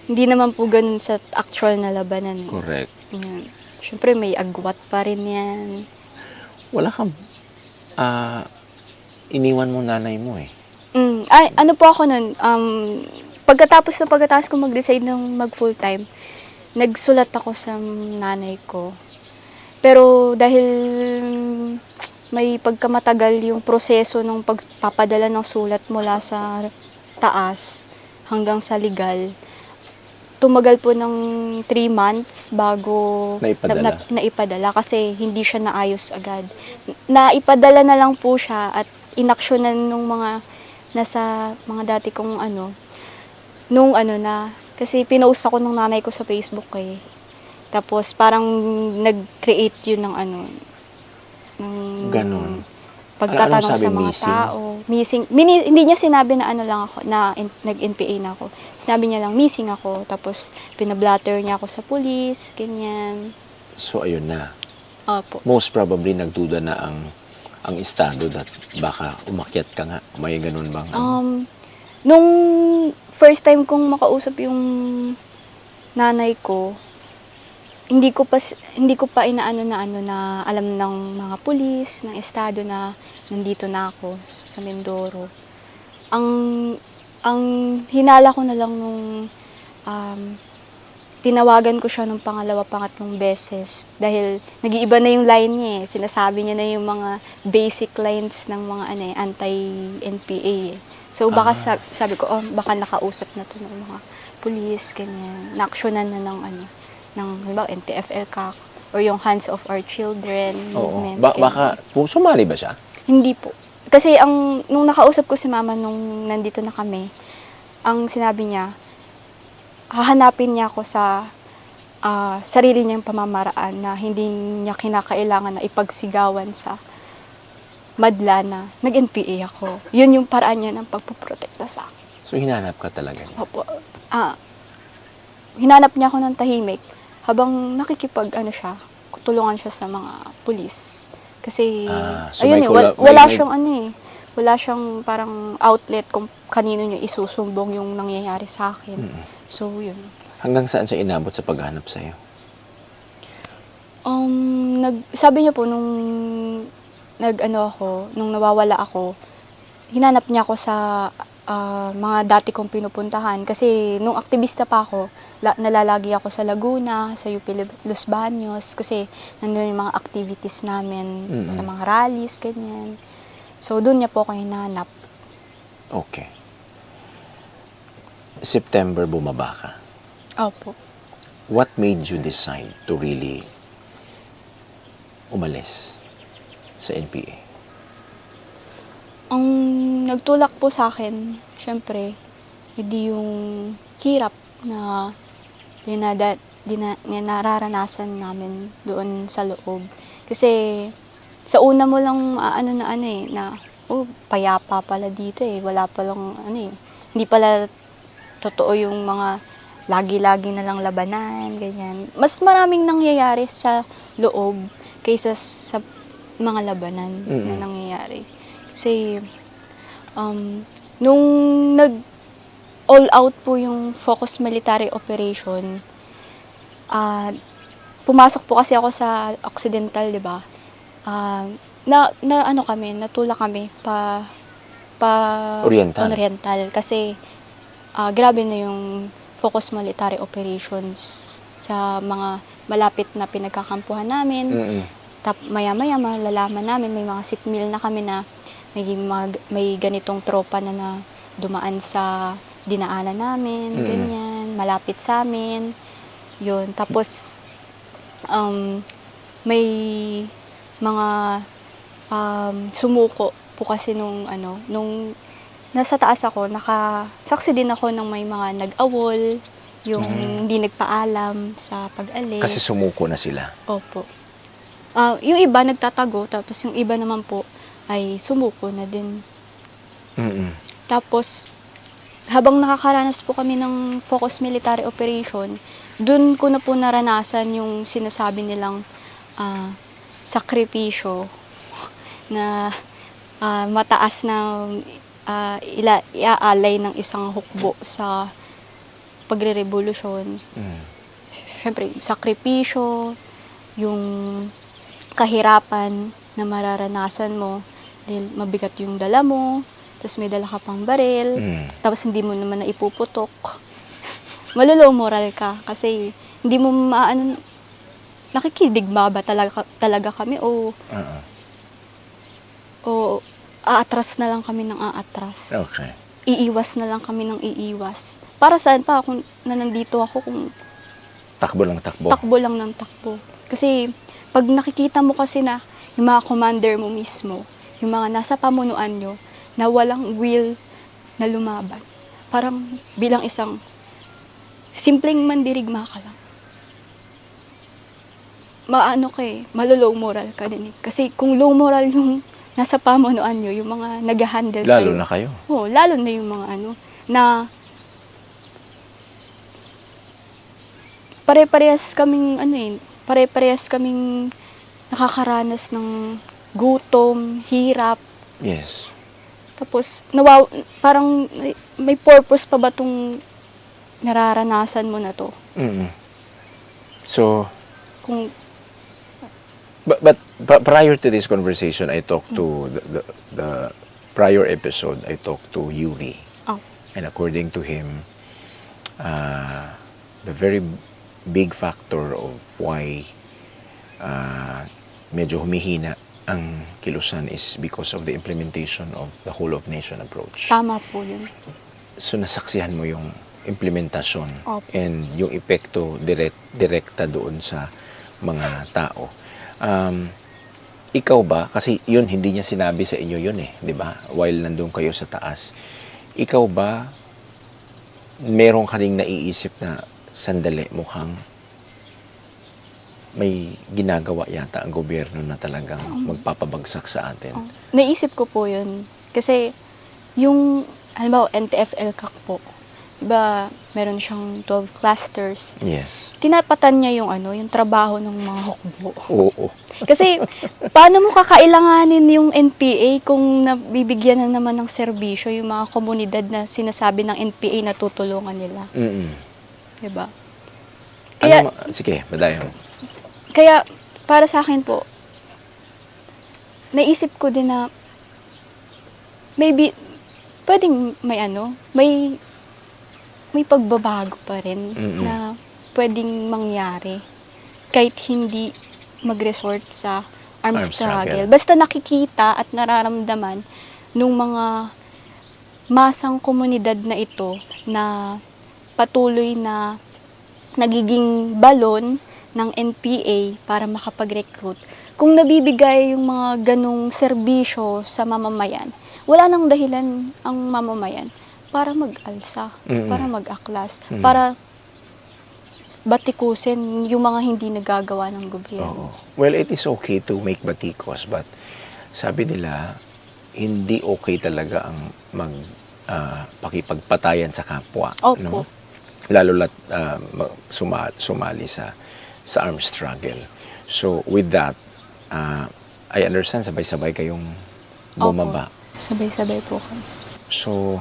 Speaker 2: Hindi naman po ganun sa actual na labanan.
Speaker 1: Correct.
Speaker 2: Yan. Siyempre, may agwat pa rin yan.
Speaker 1: Wala kang, iniwan mo nanay mo eh.
Speaker 2: Ano po ako nun, pagkatapos ko mag-decide ng mag-full-time, nagsulat ako sa nanay ko. Pero dahil may pagkamatagal yung proseso ng pagpapadala ng sulat mula sa taas, hanggang sa legal. Tumagal po ng 3 months bago
Speaker 1: Naipadala.
Speaker 2: naipadala kasi hindi siya naayos agad. Naipadala na lang po siya at inaksyonan nung mga nasa mga dati kong nung na, kasi pinost ako ng nanay ko sa Facebook eh. Tapos parang nag-create yun ng ng
Speaker 1: Ganon.
Speaker 2: pagtatanong
Speaker 1: Anong sabi,
Speaker 2: sa mga
Speaker 1: missing?
Speaker 2: tao. Missing. Hindi niya sinabi na lang ako, na nag-NPA na ako. Sinabi niya lang, missing ako. Tapos, pinablatter niya ako sa pulis, ganyan.
Speaker 1: So, ayun na.
Speaker 2: Opo.
Speaker 1: Most probably, nagduda na ang estado that baka umakyat ka nga. May ganun bang?
Speaker 2: Nung first time kong makausap yung nanay ko, hindi ko pa inaano na alam ng mga pulis, ng estado na nandito na ako sa Mindoro. Ang hinala ko na lang nung tinawagan ko siya nung pangatlong beses dahil nag-iiba na yung line niya eh. Sinasabi niya na yung mga basic lines ng mga anti-NPA eh. So baka sabi ko, baka nakausap na to ng mga pulis, ganyan. Naaksyonan na ng halimbawa, NTFL CAC or yung Hands of Our Children
Speaker 1: Oo.
Speaker 2: movement.
Speaker 1: Baka, sumali ba siya?
Speaker 2: Hindi po. Kasi nung nakausap ko si mama nung nandito na kami, ang sinabi niya, hahanapin niya ako sa sarili niyang pamamaraan na hindi niya kinakailangan na ipagsigawan sa madla na nag-NPA ako. Yun yung paraan niya ng pagpoprotekta sa akin.
Speaker 1: So, hinanap ka talaga niya?
Speaker 2: Opo. Hinanap niya ako ng tahimik habang tulungan siya sa mga pulis. Kasi,
Speaker 1: so
Speaker 2: ayun
Speaker 1: may
Speaker 2: wala siyang wala siyang parang outlet kung kanino niya isusumbong yung nangyayari sa akin. So, yun.
Speaker 1: Hanggang saan siya inabot sa paghanap sa'yo?
Speaker 2: Sabi niya po, nung nawawala ako, hinanap niya ako sa mga dati kong pinupuntahan. Kasi nung aktivista pa ako, nalalagi ako sa Laguna, sa UP Los Baños, kasi nandun yung mga activities namin sa mga rallies, ganyan. So, doon niya po ako hinanap.
Speaker 1: Okay. September, bumaba ka.
Speaker 2: Opo.
Speaker 1: What made you decide to really umalis sa NPA?
Speaker 2: Ang nagtulak po sa akin, syempre, hindi yung hirap na nararanasan namin doon sa loob. Kasi sa una mo lang payapa pala dito eh. Wala palang hindi pala totoo yung mga lagi-lagi na lang labanan, ganyan. Mas maraming nangyayari sa loob kaysa sa mga labanan na nangyayari. Kasi nung all out po yung Focus Military Operation, pumasok po kasi ako sa Occidental, di ba? Natulak kami pa Oriental kasi grabe na yung Focus Military Operations sa mga malapit na pinagkakampuhan namin. Maya-maya malalaman namin, may mga sitmil na kami na may ganitong tropa na dumaan sa dinaanan namin, ganyan, malapit sa amin. Yun. Tapos, may mga sumuko po kasi nung nasa taas ako, nakasaksi din ako ng may mga nag-awol, yung hindi nagpaalam sa pag-alis.
Speaker 1: Kasi sumuko na sila.
Speaker 2: Opo. Yung iba nagtatago, tapos yung iba naman po ay sumuko na din. Tapos, habang nakakaranas po kami ng Focus Military Operation, dun ko na po naranasan yung sinasabi nilang sakripisyo na mataas na iaalay ng isang hukbo sa pagre-revolusyon. Siyempre, sakripisyo, yung kahirapan na mararanasan mo dahil mabigat yung dala mo, tapos may dala ka pang baril, tapos hindi mo naman na ipuputok. Malulow moral ka kasi hindi mo nakikidigma ba talaga kami o aatras na lang kami ng aatras.
Speaker 1: Okay.
Speaker 2: iiwas na lang kami ng iiwas. Para saan pa kung na nandito ako kung
Speaker 1: Takbo lang takbo.
Speaker 2: takbo lang ng takbo. Kasi pag nakikita mo kasi na yung mga commander mo mismo, yung mga nasa pamunuan nyo, na walang will na lumaban. Parang bilang isang simpleng mandirigma ka lang. Maano ka eh, malo-low moral ka din eh. Kasi kung low moral yung nasa pamunuan nyo, yung mga nag-handle sa'yo.
Speaker 1: Lalo na kayo.
Speaker 2: Oo, lalo na yung mga na pare-parehas kaming pare-parehas kaming nakakaranas ng gutom, hirap.
Speaker 1: Yes.
Speaker 2: Tapos parang may purpose pa ba tong nararanasan mo na to?
Speaker 1: Mm-mm. So,
Speaker 2: Kung
Speaker 1: but prior to this conversation, I talked to the prior episode, I talked to Yuri.
Speaker 2: oh,
Speaker 1: And according to him, the very big factor of why medyo humihina ang kilusan is because of the implementation of the whole of nation approach.
Speaker 2: tama po yun.
Speaker 1: So nasaksihan mo yung implementasyon
Speaker 2: Opo.
Speaker 1: and yung epekto direkta doon sa mga tao. Ikaw ba, kasi yun hindi niya sinabi sa inyo yun eh, di ba? While nandun kayo sa taas. Ikaw ba, meron ka ring naiisip na sandali mukhang may ginagawa yata ang gobyerno na talagang magpapabagsak sa atin?
Speaker 2: Naisip ko po yun. Kasi yung, halimbawa, NTFL CAC po, diba, meron siyang 12 clusters.
Speaker 1: Yes.
Speaker 2: Tinapatan niya yung yung trabaho ng mga hukbo.
Speaker 1: Oo.
Speaker 2: Kasi, paano mo kakailanganin yung NPA kung nabibigyan na naman ng serbisyo yung mga komunidad na sinasabi ng NPA na tutulungan nila?
Speaker 1: Mm-mm.
Speaker 2: Diba? Kaya,
Speaker 1: Sige, badayan mo.
Speaker 2: kaya, para sa akin po, naisip ko din na maybe, pwedeng may pagbabago pa rin
Speaker 1: Mm-mm.
Speaker 2: na pwedeng mangyari kahit hindi mag-resort sa armed
Speaker 1: Armed
Speaker 2: struggle.
Speaker 1: struggle.
Speaker 2: Basta nakikita at nararamdaman nung mga masang komunidad na ito na patuloy na nagiging balon ng NPA para makapag-recruit. Kung nabibigay yung mga ganong serbisyo sa mamamayan, wala nang dahilan ang mamamayan para mag-alsa,
Speaker 1: Mm-mm.
Speaker 2: para mag-aklas,
Speaker 1: Mm.
Speaker 2: para batikusin yung mga hindi nagagawa ng gobyerno.
Speaker 1: Oo. Well, it is okay to make batikos, but sabi nila, hindi okay talaga ang pakipagpatayan sa kapwa.
Speaker 2: Opo.
Speaker 1: No? Lalo lat sumali sa armed struggle. So, with that, I understand, sabay-sabay kayong bumaba.
Speaker 2: Opo. Sabay-sabay po kami.
Speaker 1: So,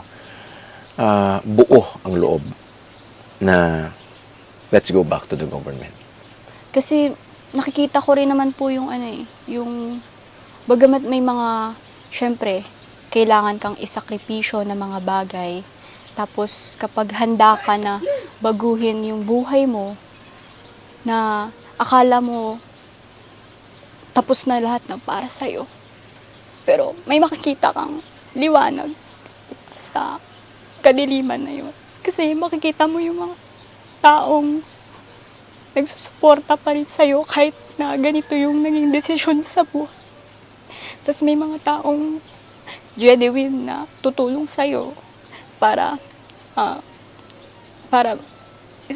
Speaker 1: buo ang loob na let's go back to the government.
Speaker 2: Kasi nakikita ko rin naman po yung yung bagamat may mga, syempre, kailangan kang isakripisyo na mga bagay. Tapos kapag handa ka na baguhin yung buhay mo, na akala mo tapos na lahat ng para sa'yo. Pero may makikita kang liwanag sa kadiliman na yun. Kasi makikita mo yung mga taong nagsusuporta pa rin sa'yo kahit na ganito yung naging desisyon sa buhay. Tapos may mga taong genuine na tutulong sa'yo para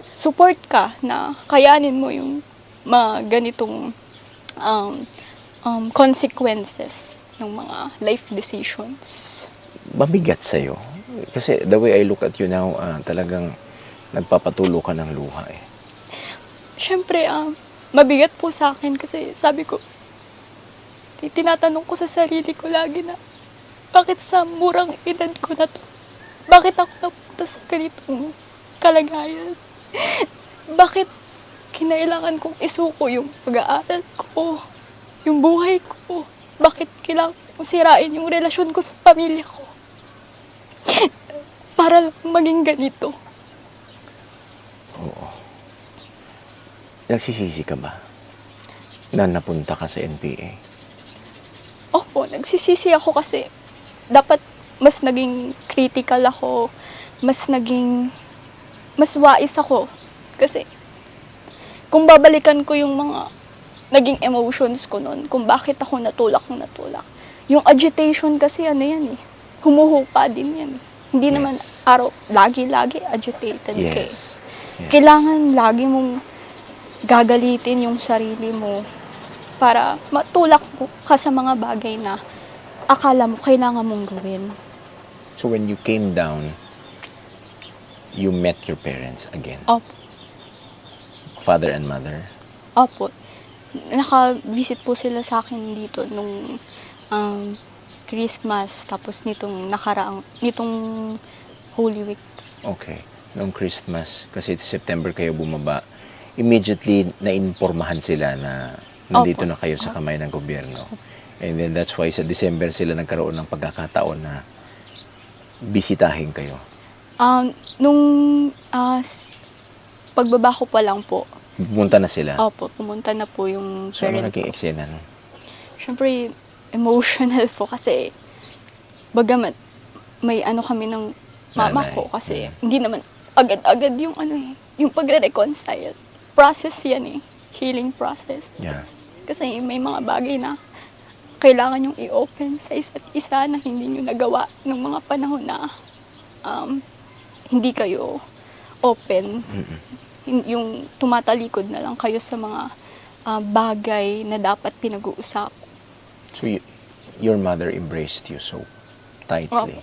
Speaker 2: support ka na kayanin mo yung mga ganitong consequences ng mga life decisions.
Speaker 1: Mabigat sa'yo. Kasi the way I look at you now, talagang nagpapatulo ka ng luha eh.
Speaker 2: Siyempre, mabigat po sa akin kasi sabi ko, tinatanong ko sa sarili ko lagi na, bakit sa murang edad ko na to? Bakit ako napunta sa ganitong kalagayan? Bakit kinailangan kong isuko yung pag-aaral ko, yung buhay ko? Bakit kailangan kong sirain yung relasyon ko sa pamilya ko? Para lang maging ganito.
Speaker 1: Oo. Nagsisisi ka ba na napunta ka sa NPA?
Speaker 2: Opo, nagsisisi ako kasi dapat mas naging critical ako, mas wais ako. Kasi, kung babalikan ko yung mga naging emotions ko noon, kung bakit ako natulak, yung agitation kasi ano yan eh, humuhupa din yan eh. Hindi naman lagi agitated ka eh.
Speaker 1: Yes. Yeah.
Speaker 2: Kailangan lagi mong gagalitin yung sarili mo para matulak ka sa mga bagay na akala mo kailangan mong gawin.
Speaker 1: So when you came down, you met your parents again?
Speaker 2: Opo.
Speaker 1: Father and mother?
Speaker 2: Opo. Naka-visit po sila sa akin dito nung Christmas, tapos nitong Holy Week.
Speaker 1: Okay. Noong Christmas, kasi September kayo bumaba, immediately nainformahan sila na nandito
Speaker 2: Opo.
Speaker 1: na kayo sa kamay ng gobyerno. And then that's why sa December sila nagkaroon ng pagkakataon na bisitahin kayo.
Speaker 2: Nung pagbaba ko pa lang po,
Speaker 1: Pumunta na sila.
Speaker 2: opo, pumunta na po yung
Speaker 1: So ano
Speaker 2: parent
Speaker 1: naging
Speaker 2: ko.
Speaker 1: eksena nun?
Speaker 2: Siyempre, emotional po kasi bagamat may ano kami ng mama
Speaker 1: Nanay.
Speaker 2: ko kasi hindi naman agad-agad yung yung pagre-reconcile. Process yan eh. Healing process.
Speaker 1: Yeah.
Speaker 2: Kasi may mga bagay na kailangan yung i-open sa isa't isa na hindi nyo nagawa ng mga panahon na hindi kayo open. Yung tumatalikod na lang kayo sa mga bagay na dapat pinag-uusap.
Speaker 1: So your mother embraced you so tightly.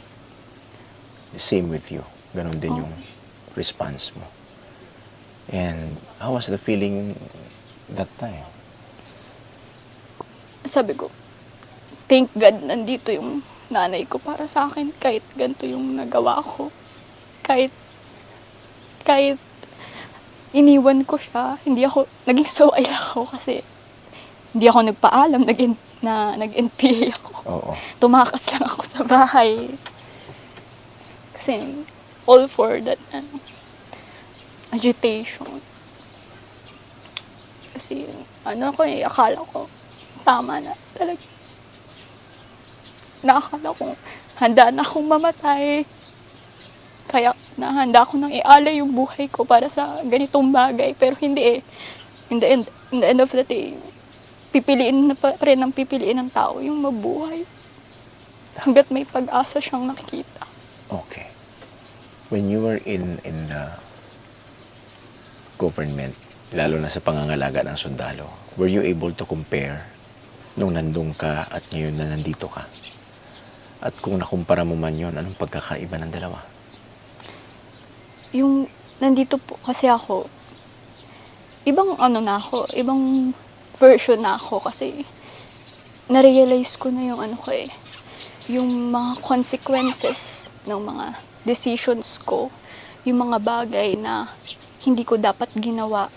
Speaker 1: The same with you. Ganon din yung response mo. And how was the feeling that time?
Speaker 2: Sabi ko, thank God nandito yung nanay ko para sa akin kahit ganito yung nagawa ko. Kahit iniwan ko siya, naging saway ako kasi hindi ako nagpaalam, nag-NPA ako.
Speaker 1: Oo.
Speaker 2: Tumakas lang ako sa bahay. Kasi all for that agitation. Kasi akala ko tama na talaga. Nakakala ko handa na akong mamatay. Kaya handa ako nang ialay yung buhay ko para sa ganitong bagay. Pero hindi eh. In the end of the day, pipiliin ng tao yung mabuhay. Hanggat may pag-asa siyang nakikita.
Speaker 1: Okay. When you were in the government, lalo na sa pangangalaga ng sundalo, were you able to compare nung nandun ka at ngayon na nandito ka? At kung nakumpara mo man yun, anong pagkakaiba ng dalawa?
Speaker 2: Yung nandito po kasi ako, ibang version na ako kasi na-realize ko na yung yung mga consequences ng mga decisions ko, yung mga bagay na hindi ko dapat ginawa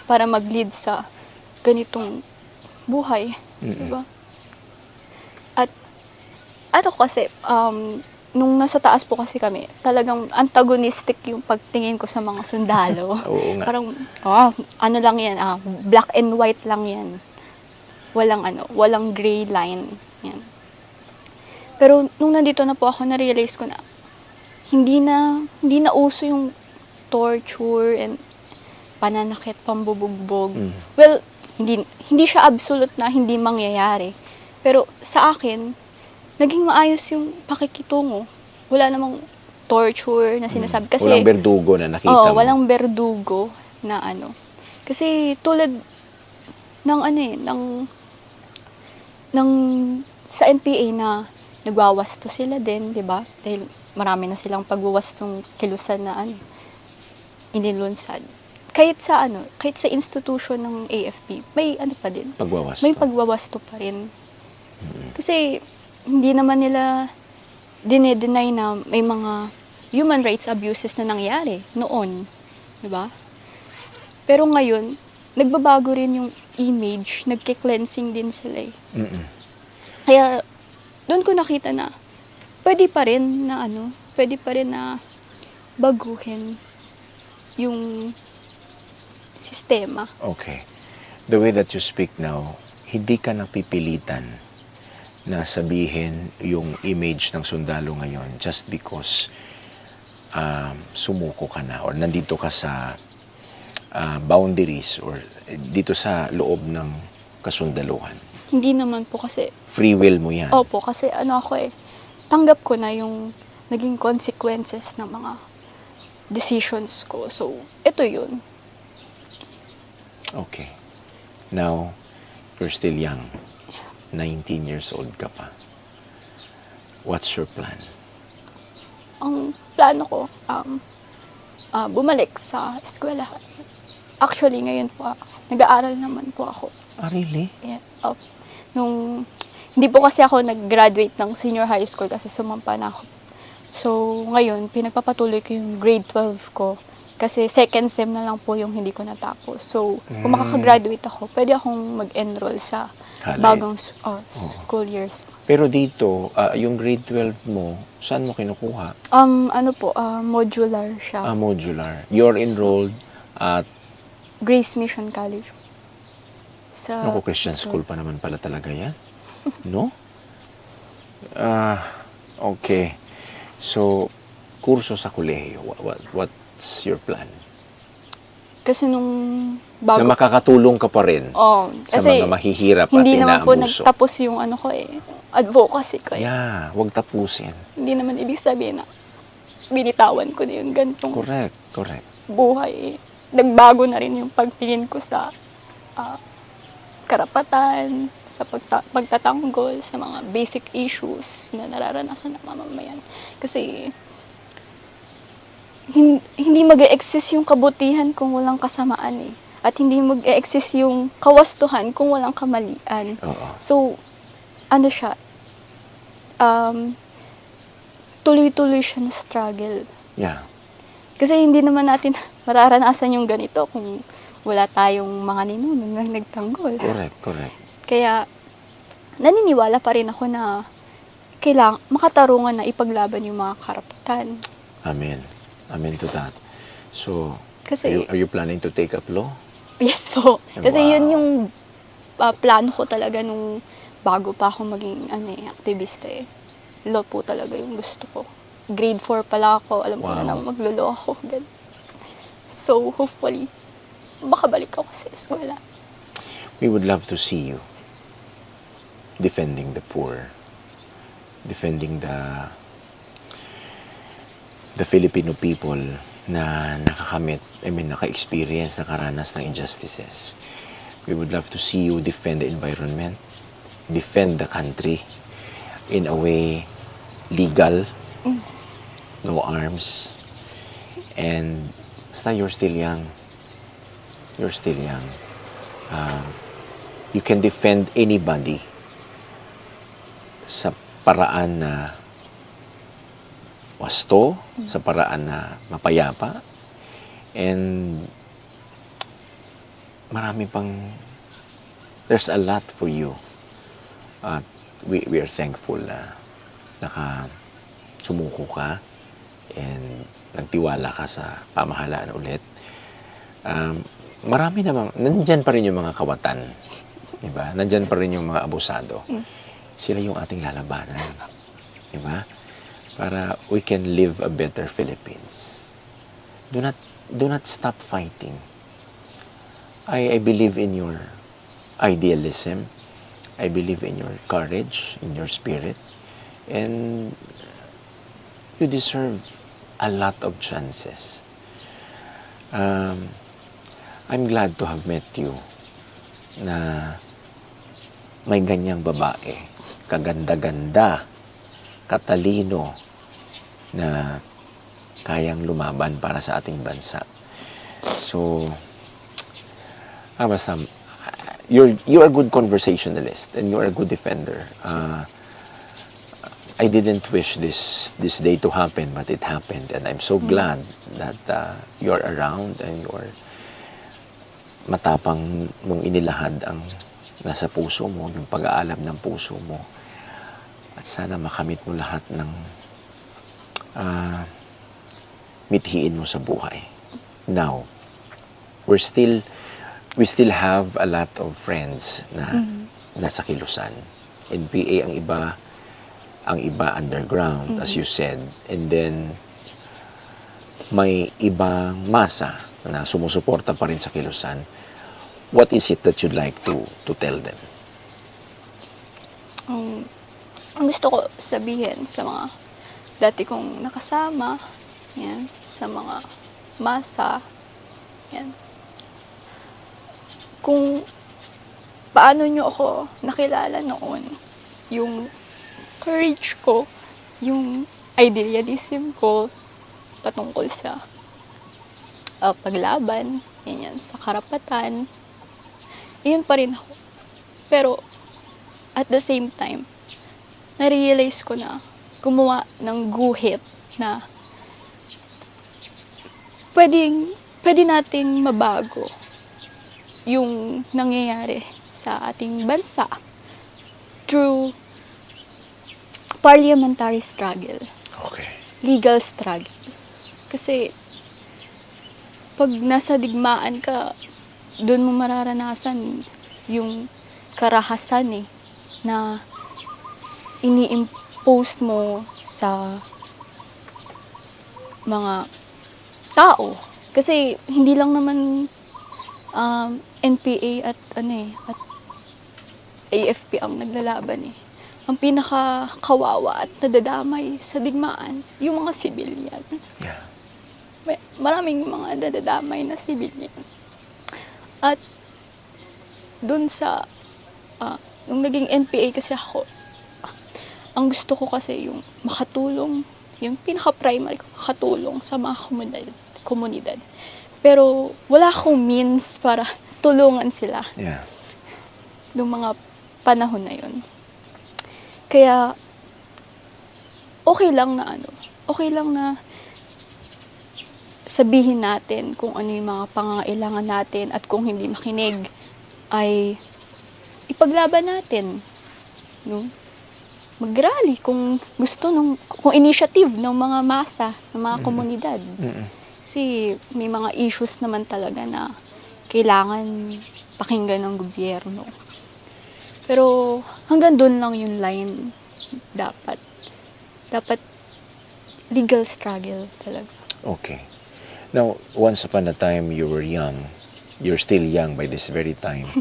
Speaker 2: para mag-lead sa ganitong buhay, diba? At kasi nung nasa taas po kasi kami, talagang antagonistic yung pagtingin ko sa mga sundalo.
Speaker 1: Oo nga.
Speaker 2: Parang, lang yan, black and white lang yan. Walang gray line. Yan. Pero nung nandito na po ako, na-realize ko na hindi na uso yung torture and pananakit, pambubugbog. Well, hindi siya absolute na hindi mangyayari. Pero sa akin, naging maayos yung pakikitungo. Wala namang torture na sinasabi. Kasi,
Speaker 1: walang berdugo na nakita mo.
Speaker 2: walang berdugo na Kasi tulad ng sa NPA na nagwawasto sila din, di ba? Dahil marami na silang pagwawastong kilusan na inilunsad. Kahit sa institution ng AFP, may pa din.
Speaker 1: Pagwawasto.
Speaker 2: May pagwawasto pa rin. Kasi hindi naman nila dine-deny na may mga human rights abuses na nangyari noon, 'di ba? Pero ngayon, nagbabago rin yung image, nagke-cleansing din sila eh. Kaya doon ko nakita na pwede pa rin na baguhin yung sistema.
Speaker 1: Okay. The way that you speak now, hindi ka napipilitan na sabihin yung image ng sundalo ngayon just because sumuko ka na or nandito ka sa boundaries or dito sa loob ng kasundaluhan?
Speaker 2: Hindi naman po kasi,
Speaker 1: Free will mo yan.
Speaker 2: opo, kasi ano ako tanggap ko na yung naging consequences ng mga decisions ko. So, ito yun.
Speaker 1: Okay. Now, you're still young. 19 years old ka pa. What's your plan?
Speaker 2: Ang plano ko, bumalik sa eskwelahan. Actually, ngayon po, nag-aaral naman po ako.
Speaker 1: Really?
Speaker 2: Yeah, hindi po kasi ako nag-graduate ng senior high school kasi sumampa na ako. So, ngayon, pinagpapatuloy ko yung grade 12 ko kasi second sem na lang po yung hindi ko natapos. So, kung makakagraduate ako, pwede akong mag-enroll sa
Speaker 1: Halay.
Speaker 2: bagong school years.
Speaker 1: Pero dito, yung grade 12 mo, saan mo kinukuha?
Speaker 2: Modular siya.
Speaker 1: Modular. You're enrolled at
Speaker 2: Grace Mission College. Sa
Speaker 1: Christian school pa naman pala talaga yan? No? Okay. So, kurso sa kolehiyo. What's your plan?
Speaker 2: Kasi nung
Speaker 1: Na
Speaker 2: bago
Speaker 1: makakatulong ka pa rin sa
Speaker 2: kasi
Speaker 1: mga mahihirap at
Speaker 2: hindi naman po
Speaker 1: inaabuso.
Speaker 2: nagtapos yung advocacy ko.
Speaker 1: Yeah, huwag tapusin.
Speaker 2: Hindi naman ibig sabihin na binitawan ko na yung gantong
Speaker 1: Correct.
Speaker 2: buhay. Nagbago na rin yung pagtingin ko sa karapatan, sa pagtatanggol, sa mga basic issues na nararanasan ng mamamayan. Kasi hindi mag-e-exist yung kabutihan kung walang kasamaan eh. At hindi mag-e-exist yung kawastuhan kung walang kamalian.
Speaker 1: Oo.
Speaker 2: So, siya, tuloy-tuloy siya na struggle.
Speaker 1: Yeah.
Speaker 2: Kasi hindi naman natin mararanasan yung ganito kung wala tayong mga ninuno na nagtanggol.
Speaker 1: Correct.
Speaker 2: Kaya, naniniwala pa rin ako na makatarungan na ipaglaban yung mga karapatan.
Speaker 1: Amen to that. So,
Speaker 2: Kasi,
Speaker 1: are you planning to take up law?
Speaker 2: yes po. Kasi
Speaker 1: Wow.
Speaker 2: yun yung plano ko talaga nung bago pa ako maging aktivista eh. Law po talaga yung gusto ko. Grade 4 pala ako. Alam ko na
Speaker 1: Wow.
Speaker 2: maglo-law ako. Ganun. So, hopefully, makabalik ako sa eskwela.
Speaker 1: We would love to see you defending the poor, defending the Filipino people na naka-experience, nakaranas ng injustices. We would love to see you defend the environment, defend the country in a way legal, no arms, and basta you're still young. You can defend anybody sa paraan na wasto, sa paraan na mapayapa, and there's a lot for you. At we are thankful na sumuko ka and nagtiwala ka sa pamahalaan ulit. Marami namang, nandyan pa rin yung mga kawatan. Diba? Nandyan pa rin yung mga abusado. Sila yung ating lalabanan. Diba? Para we can live a better Philippines. Do not stop fighting. I believe in your idealism. I believe in your courage, in your spirit. And you deserve a lot of chances. I'm glad to have met you na may ganyang babae, kaganda-ganda, katalino, na kayang lumaban para sa ating bansa. So, basta, you're a good conversationalist and you're a good defender. I didn't wish this day to happen, but it happened, and I'm so glad that you're around and you're matapang mong inilahad ang nasa puso mo, yung pag-aalam ng puso mo. At sana makamit mo lahat ng mithiin mo sa buhay. Now, we still have a lot of friends na nasa kilusan. NPA ang iba underground, as you said. And then, may ibang masa na sumusuporta pa rin sa kilusan. What is it that you'd like to tell them?
Speaker 2: Ang gusto ko sabihin sa mga dati kong nakasama, yan, sa mga masa, yan, kung paano nyo ako nakilala noon, yung courage ko, yung idealism ko patungkol sa paglaban, yan, sa karapatan, yun pa rin ako. Pero, at the same time, na-realize ko na gumawa ng guhit na pwede nating mabago yung nangyayari sa ating bansa through parliamentary struggle,
Speaker 1: Okay.
Speaker 2: legal struggle. Kasi pag nasa digmaan ka, doon mo mararanasan yung karahasan na ini-impose mo sa mga tao. Kasi hindi lang naman NPA at at AFP ang naglalaban. Ang pinakakawawa at nadadamay sa digmaan, yung mga civilian.
Speaker 1: Yeah.
Speaker 2: Maraming mga nadadamay na civilian. At dun sa nung naging NPA kasi ako, ang gusto ko kasi yung makatulong, yung pinaka-primary ko, makatulong sa mga komunidad. Pero wala akong means para tulungan sila
Speaker 1: Yeah.
Speaker 2: noong mga panahon na yun. Kaya, okay lang na sabihin natin kung ano yung mga pangangailangan natin at kung hindi makinig, ay ipaglaban natin. No? Mag-rally kung gusto kung initiative ng mga masa, ng mga komunidad. Kasi may mga issues naman talaga na kailangan pakinggan ng gobyerno. Pero hanggang doon lang yung line. Dapat legal struggle talaga.
Speaker 1: Okay. Now, once upon a time, you were young. You're still young by this very time.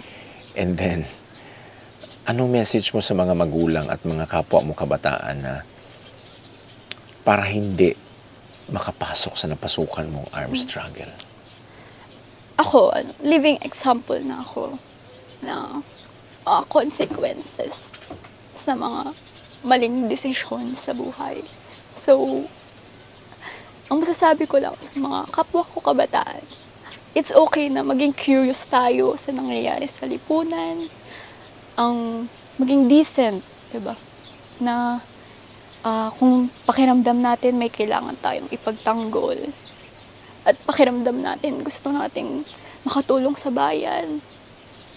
Speaker 1: And then, anong message mo sa mga magulang at mga kapwa mo kabataan na para hindi makapasok sa napasukan mong armed struggle?
Speaker 2: Ako, living example na ako na consequences sa mga maling desisyon sa buhay. So, ang masasabi ko lang sa mga kapwa ko kabataan, it's okay na maging curious tayo sa nangyayari sa lipunan, ang maging decent, diba? Na kung pakiramdam natin may kailangan tayong ipagtanggol at pakiramdam natin gusto nating makatulong sa bayan,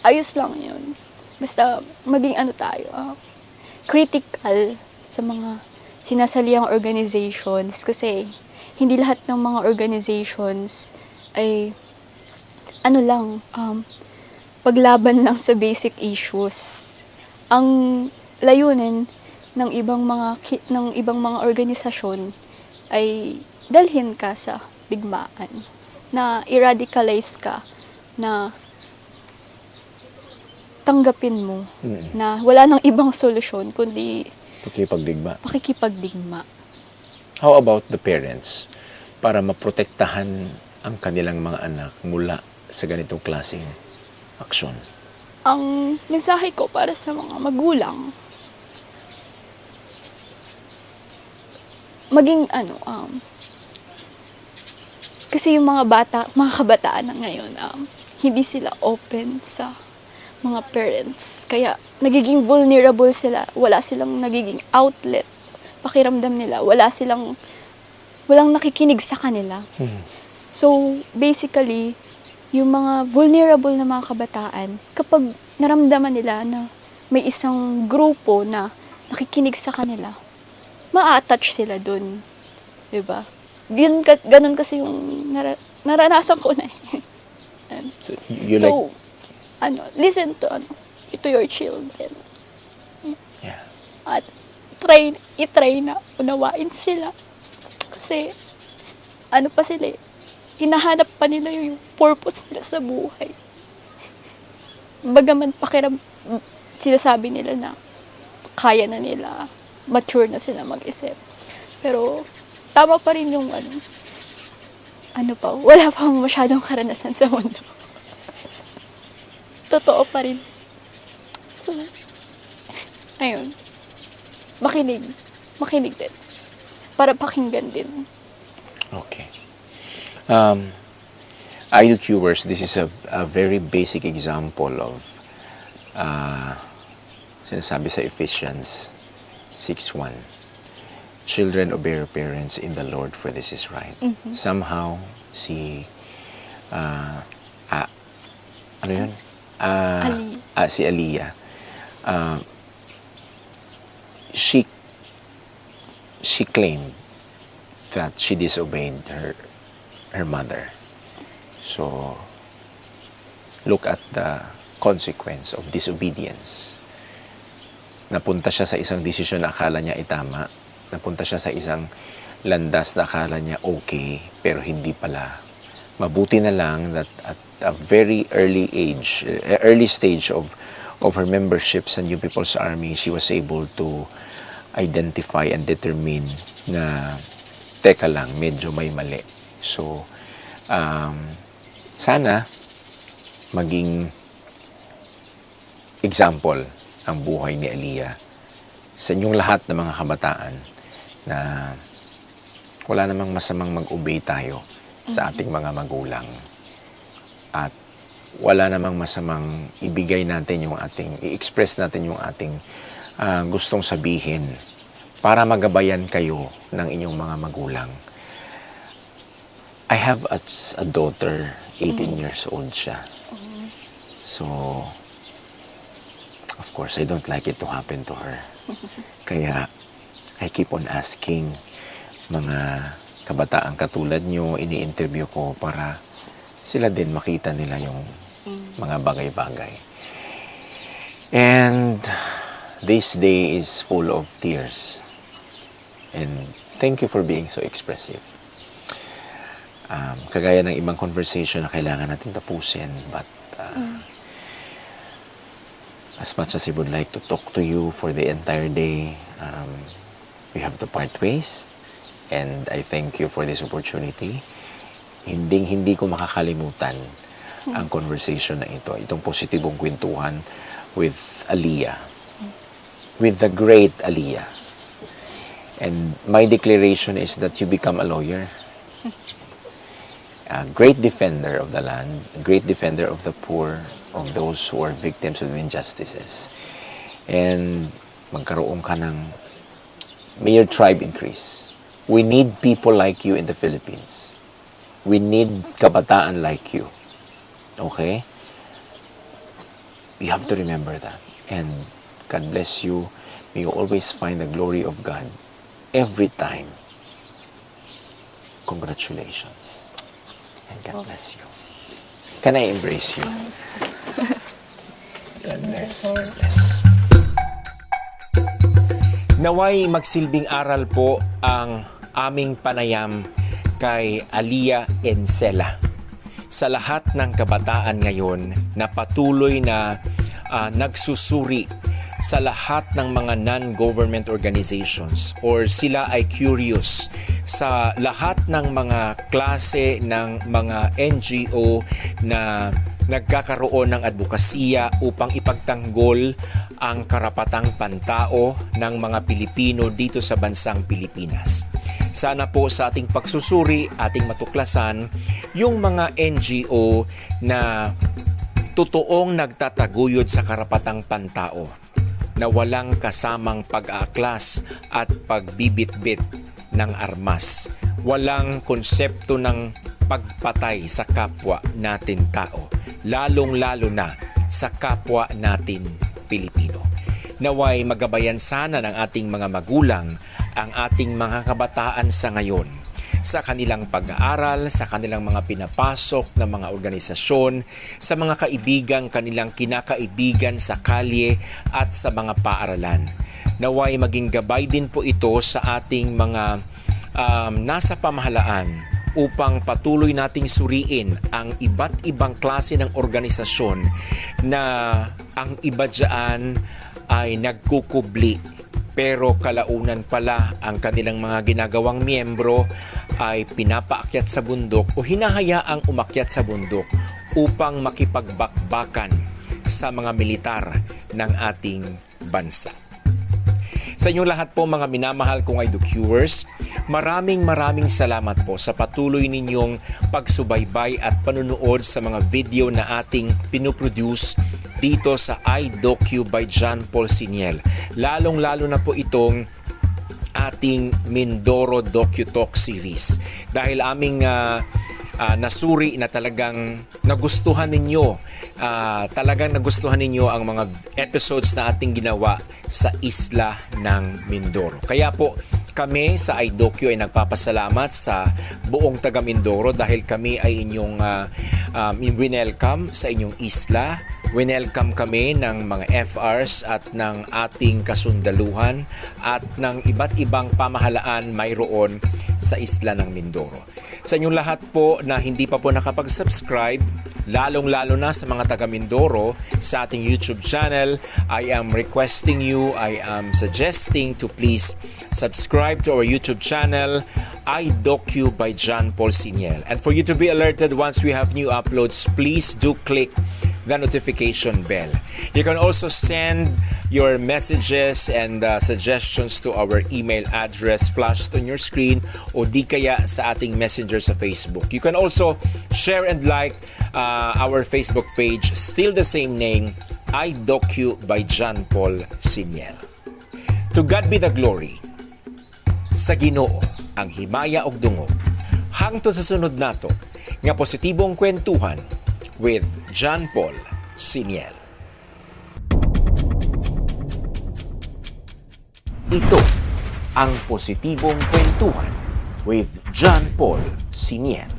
Speaker 2: ayos lang yun. Basta maging tayo, critical sa mga sinasaliang organizations kasi hindi lahat ng mga organizations ay paglaban lang sa basic issues. Ang layunin ng ibang mga organisasyon ay dalhin ka sa digmaan, na i-radicalize ka, na tanggapin mo na wala nang ibang solusyon kundi pakikipagdigma.
Speaker 1: How about the parents? Para maprotektahan ang kanilang mga anak mula sa ganitong klaseng aksyon.
Speaker 2: Ang mensahe ko para sa mga magulang, maging kasi yung mga kabataan na ngayon, hindi sila open sa mga parents. Kaya nagiging vulnerable sila. Wala silang nagiging outlet. Pakiramdam nila, walang nakikinig sa kanila. So, basically, yung mga vulnerable na mga kabataan, kapag naramdaman nila na may isang grupo na nakikinig sa kanila, ma-attach sila dun. Diba? Ganun kasi yung naranasan ko na.
Speaker 1: So,
Speaker 2: listen to your children.
Speaker 1: Yeah.
Speaker 2: at i-try na unawain sila. Kasi, ano pa sila eh, hinahanap pa nila yung purpose nila sa buhay. Bagaman sinasabi nila na kaya na nila, mature na sila mag-isip. Pero, tama pa rin yung wala pang masyadong karanasan sa mundo. Totoo pa rin. So, ayun. Makinig din. Para pakinggan din.
Speaker 1: Okay. Idol viewers, this is a very basic example of sinasabi sa Ephesians 6:1. Children, obey your parents in the Lord, for this is right. Somehow, si Aliyah, she claimed that she disobeyed her mother. So, look at the consequence of disobedience. Napunta siya sa isang desisyon na akala niya itama. Napunta siya sa isang landas na akala niya okay, pero hindi pala. Mabuti na lang that at a very early stage of her membership sa New People's Army, she was able to identify and determine na teka lang, medyo may mali. So, sana maging example ang buhay ni Aliyah sa inyong lahat ng mga kabataan na wala namang masamang mag-obey tayo sa ating mga magulang. At wala namang masamang i-express natin yung ating gustong sabihin para magabayan kayo ng inyong mga magulang. I have a daughter, 18 years old siya. So, of course, I don't like it to happen to her. Kaya, I keep on asking mga kabataang katulad nyo, ini-interview ko para sila din makita nila yung mga bagay-bagay. And this day is full of tears. And thank you for being so expressive. Kagaya ng ibang conversation na kailangan natin tapusin, but as much as I would like to talk to you for the entire day, we have to part ways. And I thank you for this opportunity. Hindi ko makakalimutan ang conversation na ito. Itong positibong kwentuhan with Aliyah. With the great Aliyah. And my declaration is that you become a lawyer. A great defender of the land, a great defender of the poor, of those who are victims of injustices. And magkaroon ka ng, may your tribe increase. We need people like you in the Philippines. We need kabataan like you. Okay? You have to remember that. And God bless you. May you always find the glory of God every time. Congratulations. And God bless you. Can I embrace you? God bless. God bless. Naway magsilbing aral po ang aming panayam kay Aliyah Encela. Sa lahat ng kabataan ngayon na patuloy na nagsusuri sa lahat ng mga non-government organizations or sila ay curious sa lahat ng mga klase ng mga NGO na nagkakaroon ng advokasya upang ipagtanggol ang karapatang pantao ng mga Pilipino dito sa bansang Pilipinas. Sana po sa ating pagsusuri, ating matuklasan yung mga NGO na totoong nagtataguyod sa karapatang pantao, na walang kasamang pag-aaklas at pagbibitbit ng armas. Walang konsepto ng pagpatay sa kapwa natin tao, lalong-lalo na sa kapwa natin Pilipino. Naway magabayan sana ng ating mga magulang ang ating mga kabataan sa ngayon sa kanilang pag-aaral, sa kanilang mga pinapasok na mga organisasyon, sa mga kaibigan kanilang kinakaibigan sa kalye at sa mga paaralan. Naway maging gabay din po ito sa ating mga nasa pamahalaan upang patuloy nating suriin ang iba't ibang klase ng organisasyon na ang iba dyan ay nagkukubli pero kalaunan pala ang kanilang mga ginagawang miyembro ay pinapaakyat sa bundok o hinahayaang umakyat sa bundok upang makipagbakbakan sa mga militar ng ating bansa. Sa inyong lahat po mga minamahal kong IDOCuers, maraming salamat po sa patuloy ninyong pagsubaybay at panunood sa mga video na ating pinuproduce dito sa iDocu by John Paul Siniel. Lalong-lalo na po itong ating Mindoro DocuTalk series. Dahil aming nasuri na talagang nagustuhan ninyo ang mga episodes na ating ginawa sa isla ng Mindoro. Kaya po kami sa iDocu ay nagpapasalamat sa buong taga Mindoro dahil kami ay inyong winelcome sa inyong isla. Winelcome kami ng mga FRs at ng ating kasundaluhan at ng iba't ibang pamahalaan mayroon sa isla ng Mindoro. Sa inyong lahat po na hindi pa po nakapag-subscribe, lalong-lalo na sa mga taga Mindoro sa ating YouTube channel, I am suggesting to please subscribe to our YouTube channel, iDocu by John Paul Siniel. And for you to be alerted once we have new uploads, please do click the notification bell. You can also send your messages and suggestions to our email address flashed on your screen o di kaya sa ating messenger sa Facebook. You can also share and like our Facebook page, still the same name, iDocu by John Paul Siniel. To God be the glory. Sa Ginoo ang himaya og dungog. Hangtod sa sunod nato nga positibong kwentuhan with John Paul Siniel. Ito ang positibong kwentuhan with John Paul Siniel.